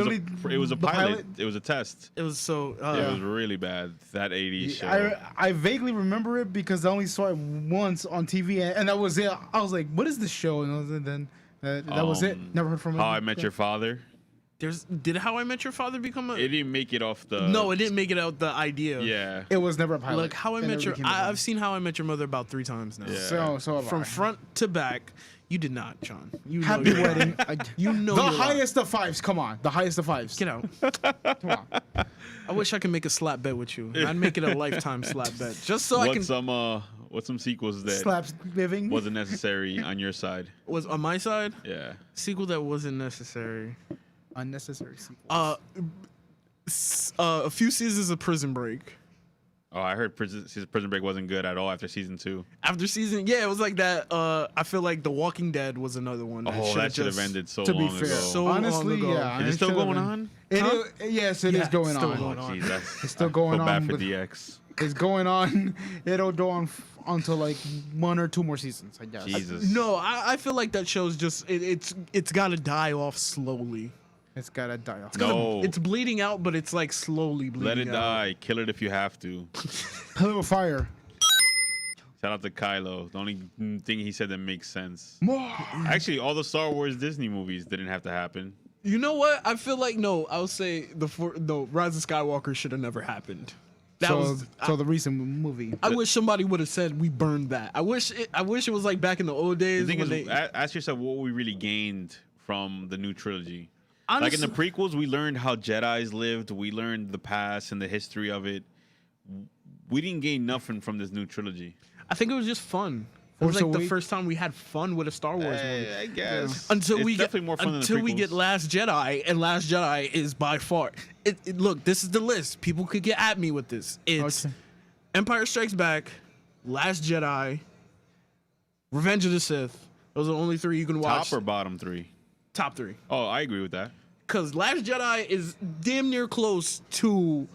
was a pilot. It was a test. It was so... It was really bad, that 80s show. I vaguely remember it because I only saw it once on TV, and that was it. I was like, what is this show? And then that was it. Never heard from it. How I Met Your Father. Did How I Met Your Father become a... It didn't make it off the... No, it didn't make it out the idea. Yeah. It was never a pilot. Look, How I Met Your... I've seen How I Met Your Mother about 3 times now. Yeah. So From front to back. You did not, John. You know Happy you're wedding. You know the you're highest of 5s. Come on. The highest of 5s. Get out. Come on. I wish I could make a slap bet with you. I'd make it a lifetime slap bet. Just so I can... What's some sequels that Slaps living. wasn't necessary on your side? Was on my side? Yeah. Sequel that wasn't necessary. Unnecessary sequels. A few seasons of Prison Break. Oh, I heard Prison Break wasn't good at all after season 2. After season, yeah, it was like that. I feel like The Walking Dead was another one. That should have ended so To be long fair, ago. So long honestly, ago. yeah. Is it still should've going been- on? Yes, it Yeah, is going it's still on. going Oh, on. geez, that's It's still going feel on. bad for with- DX. It's going on. It'll go on until like 1 or 2 more seasons, I guess. Jesus. No, I feel like that show's just it's got to die off slowly. It's gotta die off. No. It's bleeding out, but it's like slowly bleeding Let it out. die. Kill it if you have to. Pillar of Fire. Shout out to Kylo. The only thing he said that makes sense. More. Actually, all the Star Wars Disney movies didn't have to happen. You know what? I feel like no. I'll say the Rise of Skywalker should have never happened. That was. So the recent movie. I wish somebody would have said we burned that. I wish it was like back in the old days. The thing when is, they, ask yourself what we really gained from the new trilogy. honestly, Like in the prequels, we learned how Jedis lived. We learned the past and the history of it. We didn't gain nothing from this new trilogy. I think it was just fun. It was Force like the Awak- first time we had fun with a Star Wars movie. I guess. Until It's we get definitely more fun than the we get prequels. Last Jedi, and Last Jedi is by far. Look, this is the list. People could get at me with this. It's Okay. Empire Strikes Back, Last Jedi, Revenge of the Sith. Those are the only 3 you can watch. Top or bottom 3? Top 3. Oh, I agree with that. Because Last Jedi is damn near close to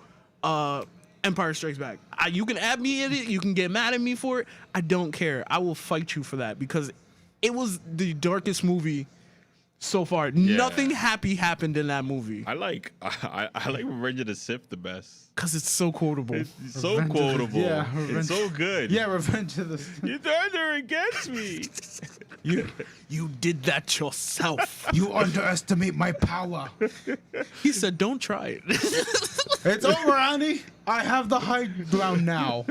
Empire Strikes Back. You can add me in it. You can get mad at me for it. I don't care. I will fight you for that because it was the darkest movie so far. Nothing happy happened in that movie I like Revenge of the Sith the best. because it's so quotable. It's so Revenge of the- quotable. yeah, It's Revenge- so good. Yeah, Revenge of the. You turned her against me. You did that yourself. You underestimate my power. He said, "Don't try it." It's over, Andy. I have the high ground now.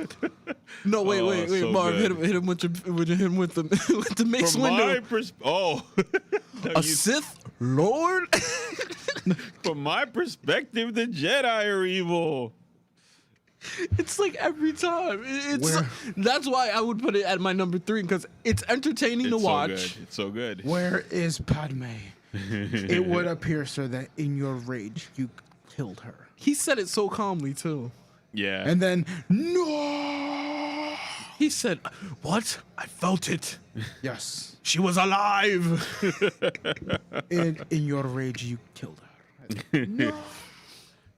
No, wait, Oh, wait, so Marv, good. hit him with the with the Mace From my Windu. A Sith Lord. From my perspective, the Jedi are evil. It's like every time. It's Where- that's why I would put it at my number 3 because it's entertaining to It's so watch. good. It's so good. Where is Padme? It would appear, sir, that in your rage you killed her. He said it so calmly too. Yeah. And then no. He said, "What? I felt it. Yes. She was alive." In your rage you killed her. No.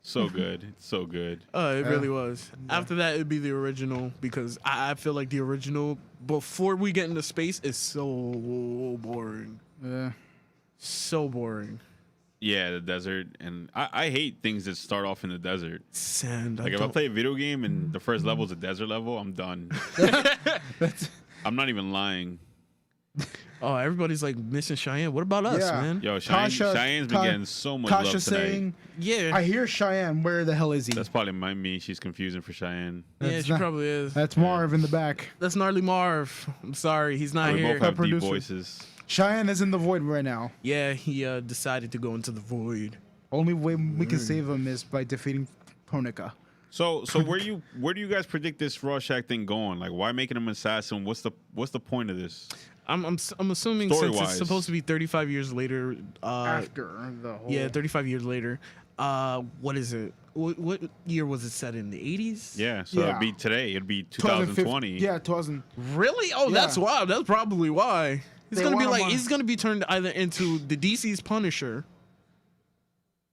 so good. It's so good. It really was. After that, it'd be the original because I feel like the original before we get into space is so boring. So boring. Yeah, the desert. And I hate things that start off in the desert. Sand. Like if I play a video game and the first level is a desert level, I'm done. I'm not even lying. Oh, everybody's like missing Cheyenne. What about us, Yeah. man? Yo, Tasha- Cheyenne's been Ta- getting so much love Tasha tonight. saying, Yeah. I hear Cheyenne. Where the hell is he? That's probably me. She's confusing for Cheyenne. Yeah, That's she not- probably is. That's Marv in the back. That's gnarly Marv. I'm sorry, he's not We here. both have deep producer. voices. Cheyenne is in the void right now. Yeah, he decided to go into the void. Only way we can save him is by defeating Pronica. So where do you guys predict this Rorschach thing going? Like, why making him an assassin? What's the point of this? I'm assuming since Story-wise. it's supposed to be 35 years later. After the whole. Yeah, 35 years later. What is it? What year was it set in? The 80s? Yeah, so Yeah. it'd be today. It'd be 2015 2020. Yeah, 2000. Really? Oh, that's Yeah. why. That's probably why. He's They gonna be want him like on- he's gonna be turned either into the DC's Punisher.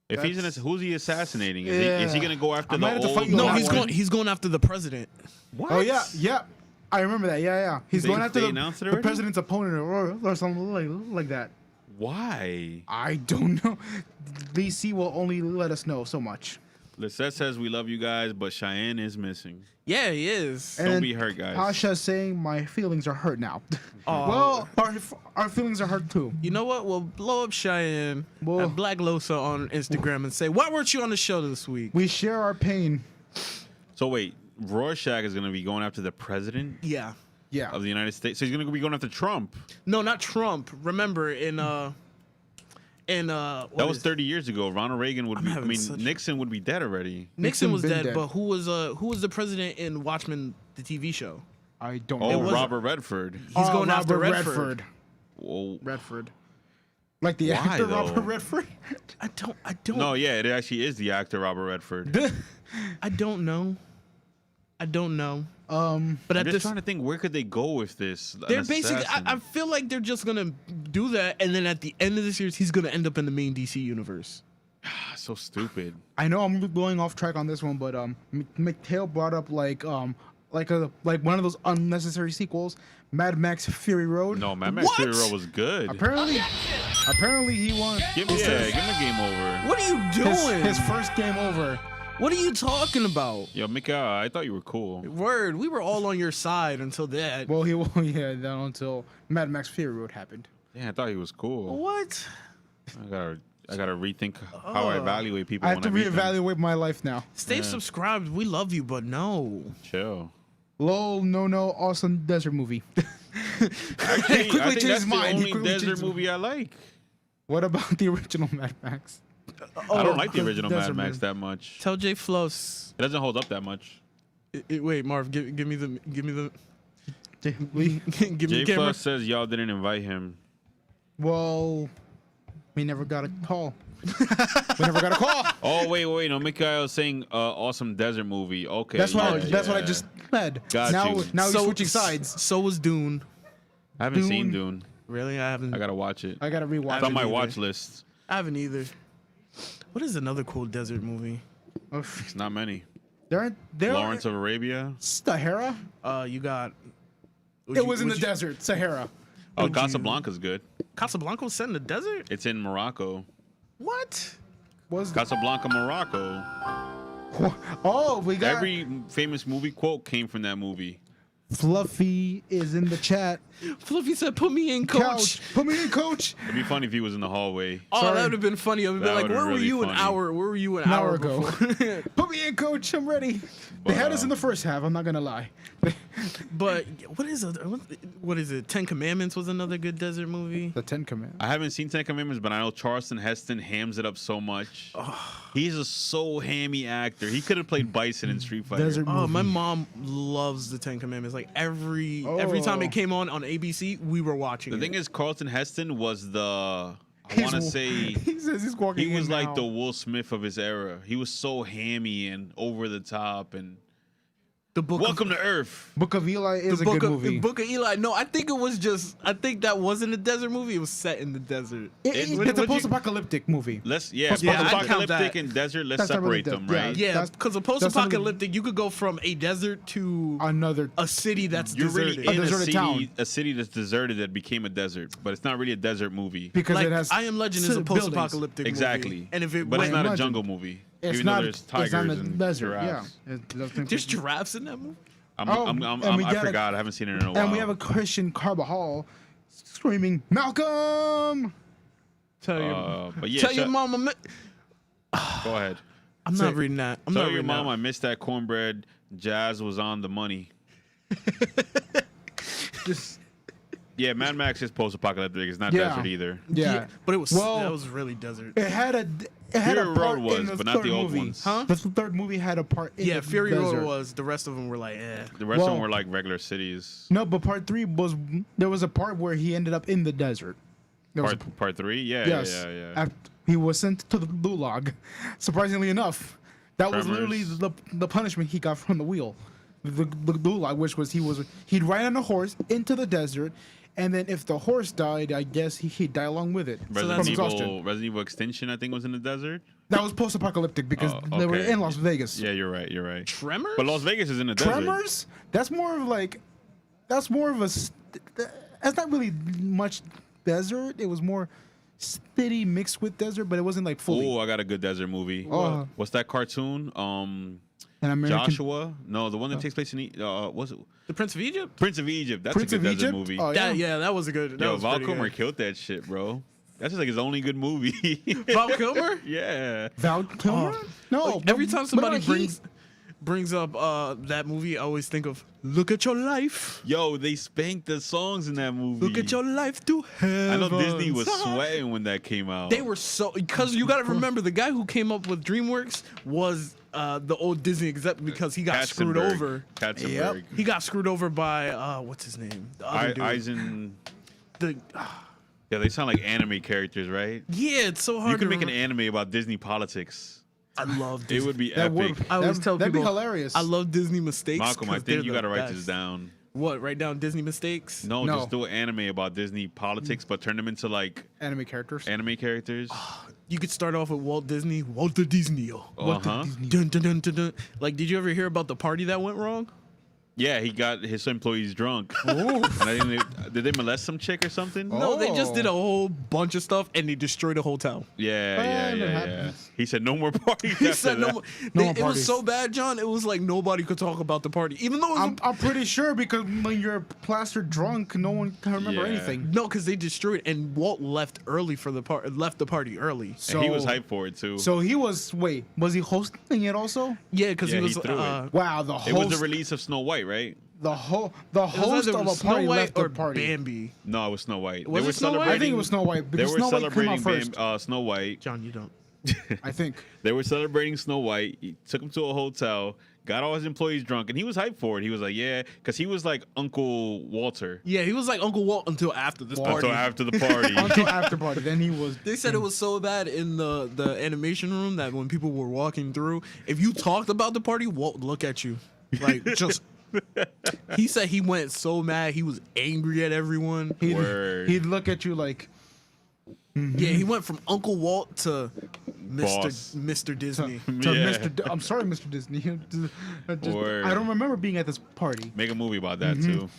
If he's who's he assassinating? Is he Yeah. gonna go after I the might have to old? fight you No, on he's that one. he's going after the president. What? Oh yeah. I remember that. Yeah. He's They- going after they the announced it the already? president's opponent or something like that. Why? I don't know. DC will only let us know so much. Lisette says we love you guys, but Cheyenne is missing. Yeah, he is. Don't And be hurt, guys. Tasha's saying my feelings are hurt now. Well, our feelings are hurt too. You know what? We'll blow up Cheyenne Whoa. at Black Losa on Instagram and say, "Why weren't you on the show this week?" We share our pain. So wait, Rorschach is gonna be going after the president Yeah. Yeah. of the United States. So he's gonna be going after Trump. No, not Trump. Remember in That was 30 years ago. Ronald Reagan would be. I having mean, such- Nixon would be dead already. Nixon was been dead, dead. but who was the president in Watchmen, the TV show? I don't Oh, know. wasn't- Robert Redford. He's going after Robert Redford. Whoa. Redford. Like the Why, actor though? Robert Redford? I don't. No, yeah, it actually is the actor Robert Redford. I don't know. I don't know. But I'm at just this, trying to think, where could they go with this? they're An basically. assassin. I feel like they're just gonna do that, and then at the end of the series, he's gonna end up in the main DC universe. So stupid. I know I'm going off track on this one, but McHale brought up like one of those unnecessary sequels, Mad Max Fury Road. No, Mad Max What? Fury Road was good. Apparently he won. Give me a game over. What are you doing? His first game over. What are you talking about? Yo, Mika, I thought you were cool. Word, we were all on your side until that. Well, he won, yeah, then until Mad Max Fury Road happened. Yeah, I thought he was cool. What? I gotta rethink how I evaluate people. I have to when I meet them. reevaluate my life now. Stay subscribed. We love you, but no. Chill. Lol, no, awesome desert movie. Actually, Quickly I think changed that's his mind. the He only quickly desert changed his movie I like. What about the original Mad Max? I don't like the the original Mad Desert Max Man. that much. Tell Jay Floss. It doesn't hold up that much. Wait, Marv, give me the give me Jay the camera. Plus says y'all didn't invite him. Well, we never got a call. We never got a call. Oh wait, no, Mikhail saying awesome desert movie. Okay, That's what yeah, I yeah. just said. Got now you. he's switching sides. So was Dune. I haven't seen Dune. Dune. Really, I haven't. I gotta watch it. I gotta rewatch. It's on my either. watch list. I haven't either. What is another cool desert movie? It's not many. There Lawrence of Arabia. Sahara. You got. It was in the desert, Sahara. Oh, Casablanca's good. Casablanca was set in the desert. It's in Morocco. What? Was Casablanca, Morocco. oh, we got Every famous movie quote came from that movie. Fluffy is in the chat. Fluffy said, "Put me in, coach." Put me in, coach. It'd be funny if he was in the hallway. Oh, Sorry. that would have been funny. I would have been That like, would've "Where were really you an funny. hour? Where were you an An hour hour ago. before?" Put me in, coach. I'm ready. They had us in the first half. I'm not gonna lie. But what is it? 10 Commandments was another good desert movie. The Ten Commandments. I haven't seen Ten Commandments, but I know Charleston Heston hams it up so much. He's a so hammy actor. He could have played Bison in Street Fighter. Desert Oh, movie. my mom loves the 10 Commandments. Like every time it came on ABC, we were watching. The thing is, Carlton Heston was the I He's want to wa- say he says he's walking. he was in like now. the Will Smith of his era. He was so hammy and over the top and the book. Welcome to Earth. Book of Eli is The a book good of movie. the Book of Eli. No, I think it was just. I think that wasn't a desert movie. It was set in the desert. It's a would you- post-apocalyptic movie. Let's Yeah, I'd count post-apocalyptic that. and desert. Let's That's not really separate them, dead, yeah. right? Yeah, That's- because a that's not post-apocalyptic, you could go from a desert to Another. a city that's You're deserted. really in a deserted city, town. a city that's deserted that became a desert, but it's not really a desert movie. Because like it has. I Am Legend is a buildings. post-apocalyptic Exactly. movie. And if it but it's went, not a Legend. jungle movie. It's even not. though there's tigers It's not a and desert. giraffes. Yeah. there's giraffes in that movie. I forgot. I haven't seen it in a while. And we have a Christian Carbajal screaming, "Malcolm!" Tell your, but yeah, tell your shut- mama. Go ahead. I'm not reading that. I'm Tell not your reading mom I that. missed that cornbread. Jazz was on the money. Just Yeah, Mad Max is post-apocalyptic. It's not Yeah. desert either. yeah. But it was Well, that was really desert. It had a. It had Fury a part Road was, in the but not third the old movie. ones. Huh? The third movie had a part in Yeah, the Fury desert. Road was. The rest of them were like, eh. The rest of them Well- were like regular cities. No, but part 3 was there was a part where he ended up in the desert. There was Part 3? Yeah, yes, yeah. he was sent to the gulag. Surprisingly enough, that was literally Tremors. the punishment he got from the wheel. The gulag, which was he'd ride on a horse into the desert, and then if the horse died, I guess he'd die along with it from exhaustion. Resident Evil Extinction, I think, was in the desert. That was post-apocalyptic because Oh, they were okay. in Las Vegas. Yeah, you're right. Tremors. But Las Vegas is in the desert. Tremors? That's more of that's not really much desert. It was more city mixed with desert, but it wasn't like fully. Oh, I got a good desert movie. Oh. What's that cartoon? An American Joshua? No, the one that takes place in was it The Prince of Egypt. Prince of Egypt? That's Prince a of good desert Egypt. movie. Oh, That was a good. That Yo, was Val pretty Kilmer good. killed that shit, bro. That's just like his only good movie. Val Kilmer. Yeah. Val Kilmer? No. Like, every time somebody but brings up that movie, I always think of "Look at Your Life." Yo, they spanked the songs in that movie. Look at your life to heaven. I know Disney was sweating when that came out. They were so because you got to remember the guy who came up with DreamWorks was the old Disney exec because he got screwed Katzenberg. over. Katzenberg. He got screwed over by what's his name? The other dude. Eisen. The Yeah, they sound like anime characters, right? yeah, it's so hard. You could to make an remember. anime about Disney politics. I love It Disney. would be That epic. would I always tell that'd people be hilarious. I love Disney mistakes. Malcolm, I 'cause they're think you the gotta write this best. down. What? Write down Disney mistakes? No, No. just do an anime about Disney politics, but turn them into like anime characters. anime characters. You could start off with Walt Disney. Walter Disney. Uh-huh. Dun, dun, dun, dun, dun. Like, did you ever hear about the party that went wrong? Yeah, he got his employees drunk. Oh. And I didn't, did they molest some chick or something? No, they just Oh. did a whole bunch of stuff and they destroyed a hotel. Yeah. that happens. He said no more parties. He after said no that. more. No It more was parties. so bad, John. It was like nobody could talk about the party, even though it was I'm pretty sure because when you're plastered drunk, no one can remember Yeah. anything. no, because they destroyed it, and Walt left early for the part. Left the party early. And he was hyped for it too. So he was. Wait, was he hosting it also? Yeah, because Yeah, he he was. threw it. Wow, the it was host. the release of Snow White, right? the it was host either of a Snow party White left the or party. Bambi. No, it was Snow White. Was they it were Snow White? celebrating. I think it was Snow White They because were Snow White came out celebrating first. Snow White. John, you don't. I think. They were celebrating Snow White. He took him to a hotel, got all his employees drunk, and he was hyped for it. He was like, yeah, because he was like Uncle Walter Yeah, he was like Uncle Walt until after this party. until after the party. Until after party, then he was. They said it was so bad in the animation room that when people were walking through, if you talked about the party, Walt would look at you. Like, just. He said he went so mad, he was angry at everyone. Word. He'd look at you like Yeah, he went from Uncle Walt to Boss. Mr. Disney. to Yeah. Mr. I'm sorry, Mr. Disney. Word. I don't remember being at this party. Make a movie about that too.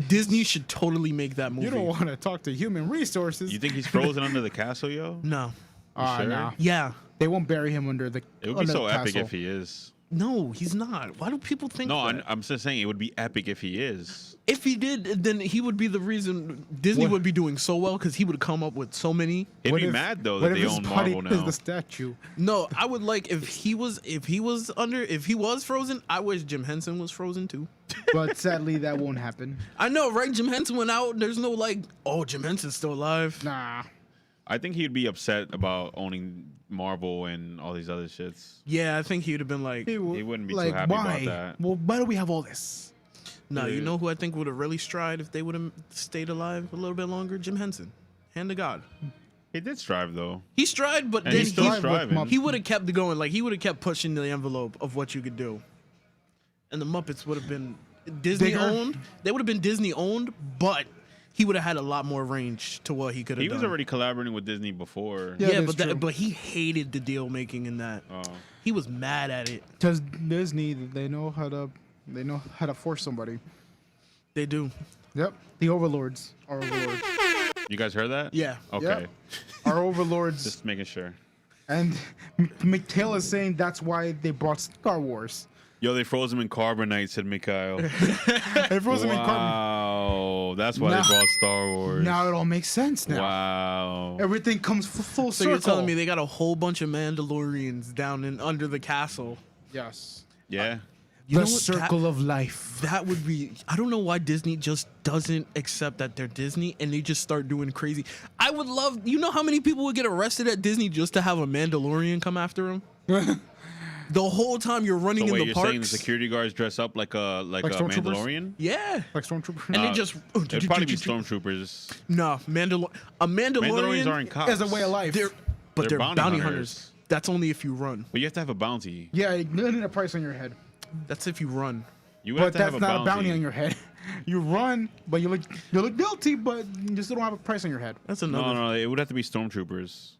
Disney should totally make that movie. You don't want to talk to human resources. You think he's frozen under the castle, yo? No. sure? Nah. Yeah. They won't bury him under the. It would be under so the epic castle. if he is. No, he's not. Why do people think No, that? I'm just saying it would be epic if he is. If he did, then he would be the reason Disney What? would be doing so well because he would come up with so many. It'd What be if- mad though what that if they his own body Marvel is now. the statue. No, I would like if he was frozen. I wish Jim Henson was frozen too. But sadly, that won't happen. I know, right? Jim Henson went out. There's no like, oh, Jim Henson's still alive. Nah. I think he'd be upset about owning Marvel and all these other shits. Yeah, I think he would have been like, He wouldn't be too like, happy why? about that. Well, why do we have all this? no. You know who I think would have really strived if they would have stayed alive a little bit longer? Jim Henson, hand to God. He did strive though. He strived, but And then he's still he striving. he would have kept going. Like he would have kept pushing the envelope of what you could do. And the Muppets would have been Disney Bigger? owned. They would have been Disney owned, but he would have had a lot more range to what he could have He done. was already collaborating with Disney before. Yeah, yeah, that's true. but he hated the deal making in that. Oh. He was mad at it. Because Disney, they know how to force somebody. They do. Yep, the overlords are overlords. You guys heard that? Yeah. Okay. Yep. Our overlords, Just making sure. and McHale is saying that's why they brought Star Wars. Yo, they froze him in carbonite, said Mikhail. They froze him in carbon. Wow. That's why Now- they brought Star Wars. Now it all makes sense. Now Wow. everything comes full So circle. you're telling me they got a whole bunch of Mandalorians down in under the castle? Yes. Yeah. You The know what? circle of life. That would be. I don't know why Disney just doesn't accept that they're Disney and they just start doing crazy. I would love. You know how many people would get arrested at Disney just to have a Mandalorian come after them? The whole time you're running So wait, in the you're parks. saying the security guards dress up like a stormtroopers? Mandalorian? Yeah. Like stormtrooper. And they just. It'd probably be stormtroopers. No, a Mandalorian. Mandalorians aren't cops. as a way of life. But They're they're bounty bounty hunters. hunters. That's only if you run. But you have to have a bounty. Yeah, you need a price on your head. That's if you run. You would But have to that's have not a bounty on your head. You run, but you look guilty, but you still don't have a price on your head. That's another. No, it would have to be stormtroopers.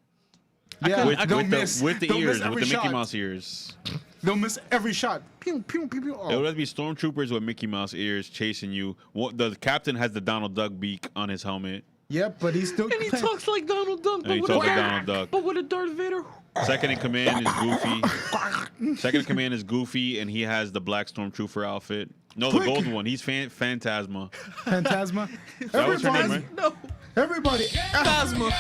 Yeah, With, don't with miss. the, with the Don't miss ears, every with the Mickey shot. Mouse ears. They'll miss every shot. Pew, pew, pew, pew. It would Oh. have to be stormtroopers with Mickey Mouse ears chasing you. The captain has the Donald Duck beak on his helmet. Yep, but he's still. And he talks like Donald Duck, And he talks like Donald Duck. but with a Darth Vader. Second in command is Goofy. Second in command is Goofy, and he has the black stormtrooper outfit. No, the Quick. gold one. He's Phantasma. Phantasma. That was her name, Everybody, right? No, everybody. Phasma.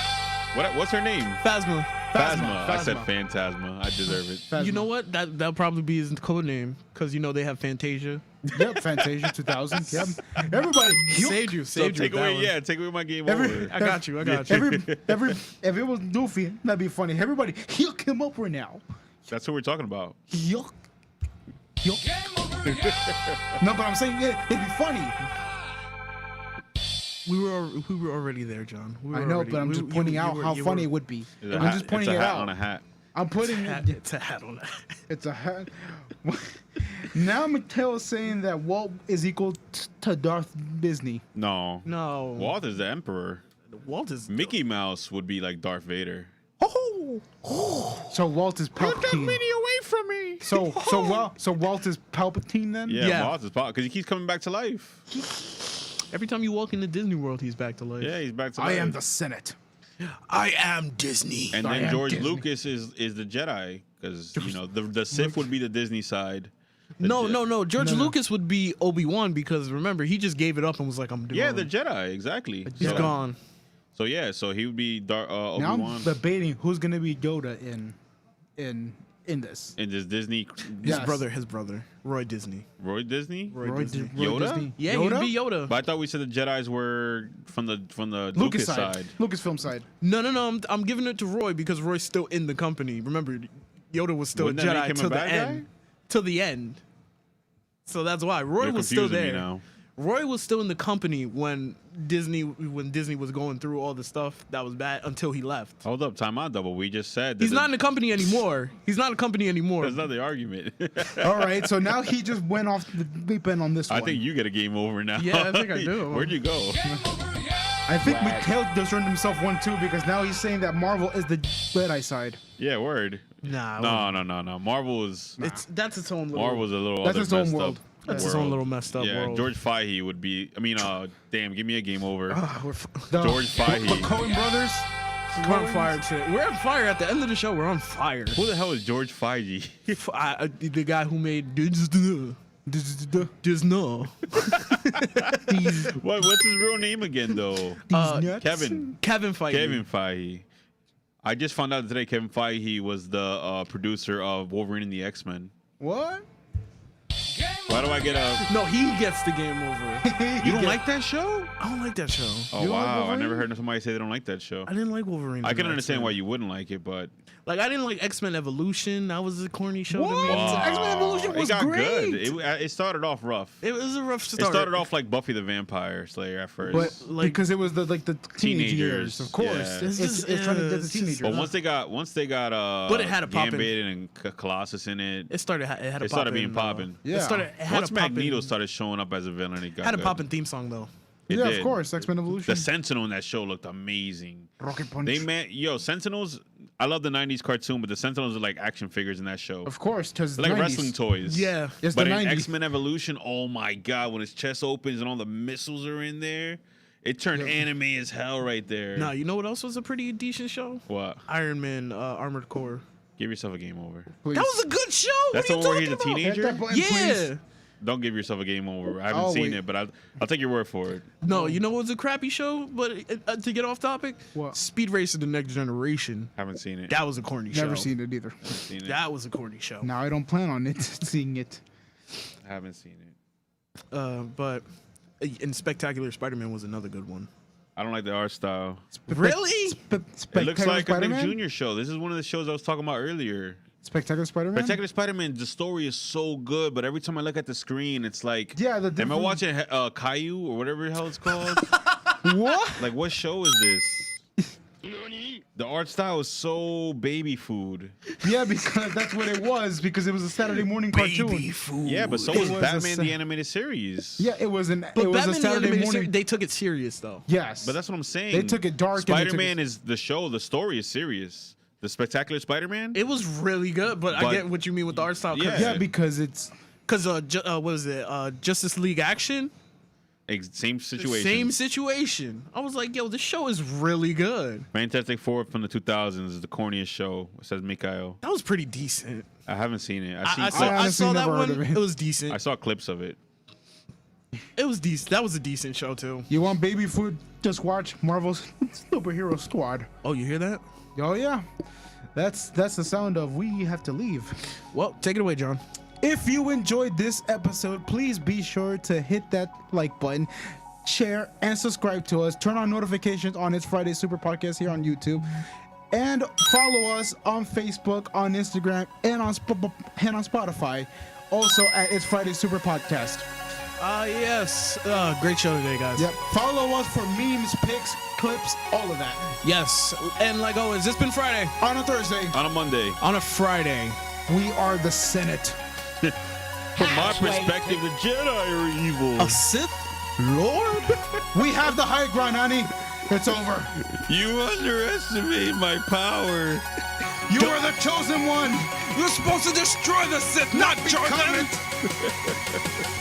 What's her name? Phasma. Phasma. I said Phasma. Phantasma. I deserve it. Phasma. You know what? That'll probably be his code name because you know they have Fantasia. Yep, Fantasia 2000. Yep. Everybody. Saved you. So Saved you. take with that away, one. take away my game Every- over. I got you. I got you. Every if it was Goofy, that'd be funny. Everybody, hook him up right now. That's what we're talking about. Yuck. Yuck. No, but I'm saying it'd be funny. We were already there, John. We were I know, already- but I'm we- just you- pointing you out were- how you funny were- it would be. It's a I'm hat- just pointing it's it a hat out. on a hat. I'm putting it. It's a hat on that. It's a hat. Now Mattel is saying that Walt is equal to Darth Disney. No. No. Walt is the emperor. Walt is Mickey Mouse would be like Darth Vader. So Walt is Palpatine. away from me. So Walt is Palpatine then? Yeah, Yeah. Walt is because he keeps coming back to life. Every time you walk into Disney World, he's back to life. Yeah, he's back to I life. am the Senate. I am Disney. And I then am George Disney. Lucas is the Jedi because you know the Sith would be the Disney side. The No. George No. Lucas would be Obi-Wan because remember he just gave it up and was like, I'm doing. Yeah, the Jedi exactly. He's So- gone. So yeah, so he would be Now Obi-Wan I'm debating who's gonna be Yoda in this. in this Disney. His Yes. brother, Roy Disney. Roy Disney. Roy Disney. Yoda? Disney. Yeah, Yoda? he'd be Yoda. But I thought we said the Jedi's were from the Lucas Lucas side. Lucasfilm side. No. I'm giving it to Roy because Roy's still in the company. Remember, Yoda was still Wouldn't a that make Jedi him a till the bad guy? end. Till the end. So that's why Roy You're was still confusing me there. now. Roy was still in the company when Disney was going through all the stuff that was bad until he left. Hold up, time out, double. We just said that He's not in the company anymore. He's not in the company anymore. That's not the argument. All right, so now he just went off the deep end on this I one. think you get a game over now. Yeah, I think I do. Where'd you go? I think Mattel just earned himself one too because now he's saying that Marvel is the Jedi side. Yeah, word. Nah, No. Marvel is that's its own little. Marvel's a little That's other its own messed world. up That's its own little messed up Yeah, world. George Fahey would be. I mean, damn, give me a game over. The George Fahey. Coen brothers. We're on fire today. We're on fire at the end of the show. We're on fire. Who the hell is George Fahey? The guy who made Disney. What's his real name again, though? Kevin Feige. Kevin Feige. I just found out today Kevin Feige was the producer of Wolverine and the X-Men. What? Why do I get a... No, he gets the game over. You don't like that show? I don't like that show. Oh, You don't like wow. I Wolverine? never heard somebody say they don't like that show. I didn't like Wolverine. I can and understand X-Men. why you wouldn't like it, but... Like, I didn't like X-Men Evolution. That was a corny show to me. What? X-Men Evolution was it got great. good. It started off rough. It was a rough It start. started off like Buffy the Vampire Slayer at first. But Like- because it was the teenage years, Teenagers, of course. yeah. It's trying to get the teenagers. but once they got But it had a poppin'. Gambit and Colossus in it, It started. It had a it started poppin', being popping. Yeah. It had Once a poppin', Magneto started showing up as a villain, it got had a good. poppin' theme song though. It Yeah, did. of course. X-Men Evolution. The Sentinel in that show looked amazing. Rocket Punch. Sentinels. I love the '90s cartoon, but the Sentinels are like action figures in that show. Of course, because They're like wrestling toys. Yeah. It's But the in 90s. X-Men Evolution, oh my god, when his chest opens and all the missiles are in there, it turned anime as hell right there. No, you know what else was a pretty decent show? What? Iron Man Armored Core. Give yourself a game over. Please. That was a good show. That's what the are one you where he's a talking about? teenager? Hit that button, Yeah. please. Don't give yourself a game over. I haven't Oh, seen wait. it, but I'll take your word for it. No, you know what was a crappy show? But to get off topic, What? Speed Racer: The Next Generation. Haven't seen it. That was a corny show. Never seen it either. Seen it. That was a corny show. Now I don't plan on it seeing it. Haven't seen it. But and Spectacular Spider-Man was another good one. I don't like the art style. Really? It looks like a Nick Spider-Man? Jr. show. This is one of the shows I was talking about earlier. Spectacular Spider-Man. Spectacular Spider-Man, the story is so good, but every time I look at the screen, it's like, Yeah, the am I different- watching Caillou or whatever the hell it's called? What? Like, what show is this? The art style is so baby food. Yeah, because that's what it was. Because it was a Saturday morning cartoon. food. Yeah, but so It was was a Batman sa- the animated series. Yeah, it was an. But it was Batman a the Saturday Animated morning. Series, they took it serious though. Yes, But that's what I'm saying. They took it dark and they took Spider-Man it- is the show. The story is serious. The Spectacular Spider-Man. It was really good, but I But- get what you mean with the art style. Yeah. yeah, because it's Because what was it? Justice League Action. Same situation. Same situation. I was like, yo, this show is really good. Fantastic Four from the 2000s is the corniest show. It says Mikhail. That was pretty decent. I haven't seen it. I've seen I clips. saw, I honestly saw that never heard one. of it. It was decent. I saw clips of it. It was decent. That was a decent show too. you want baby food. Just watch Marvel's Superhero Squad. Oh, you hear that? Oh yeah, that's the sound of we have to leave. Well, take it away, John. If you enjoyed this episode, please be sure to hit that like button, share, and subscribe to us. Turn on notifications on It's Friday Super Podcast here on YouTube. And follow us on Facebook, on Instagram, and on Spotify. Also at It's Friday Super Podcast. Yes. Great show today, guys. Yep. Follow us for memes, pics, clips, all of that. Yes, and like always, it's been Friday On a Thursday, On a Monday. on a Friday. we are the Senate. From my perspective, the Jedi are evil. A Sith Lord? We have the high ground, honey. It's over. You underestimate my power. You are the chosen one. You're supposed to destroy the Sith, not join Become them. it.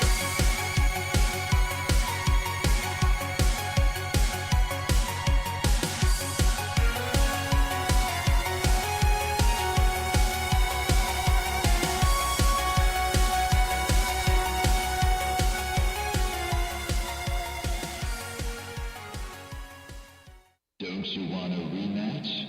Don't you want a rematch?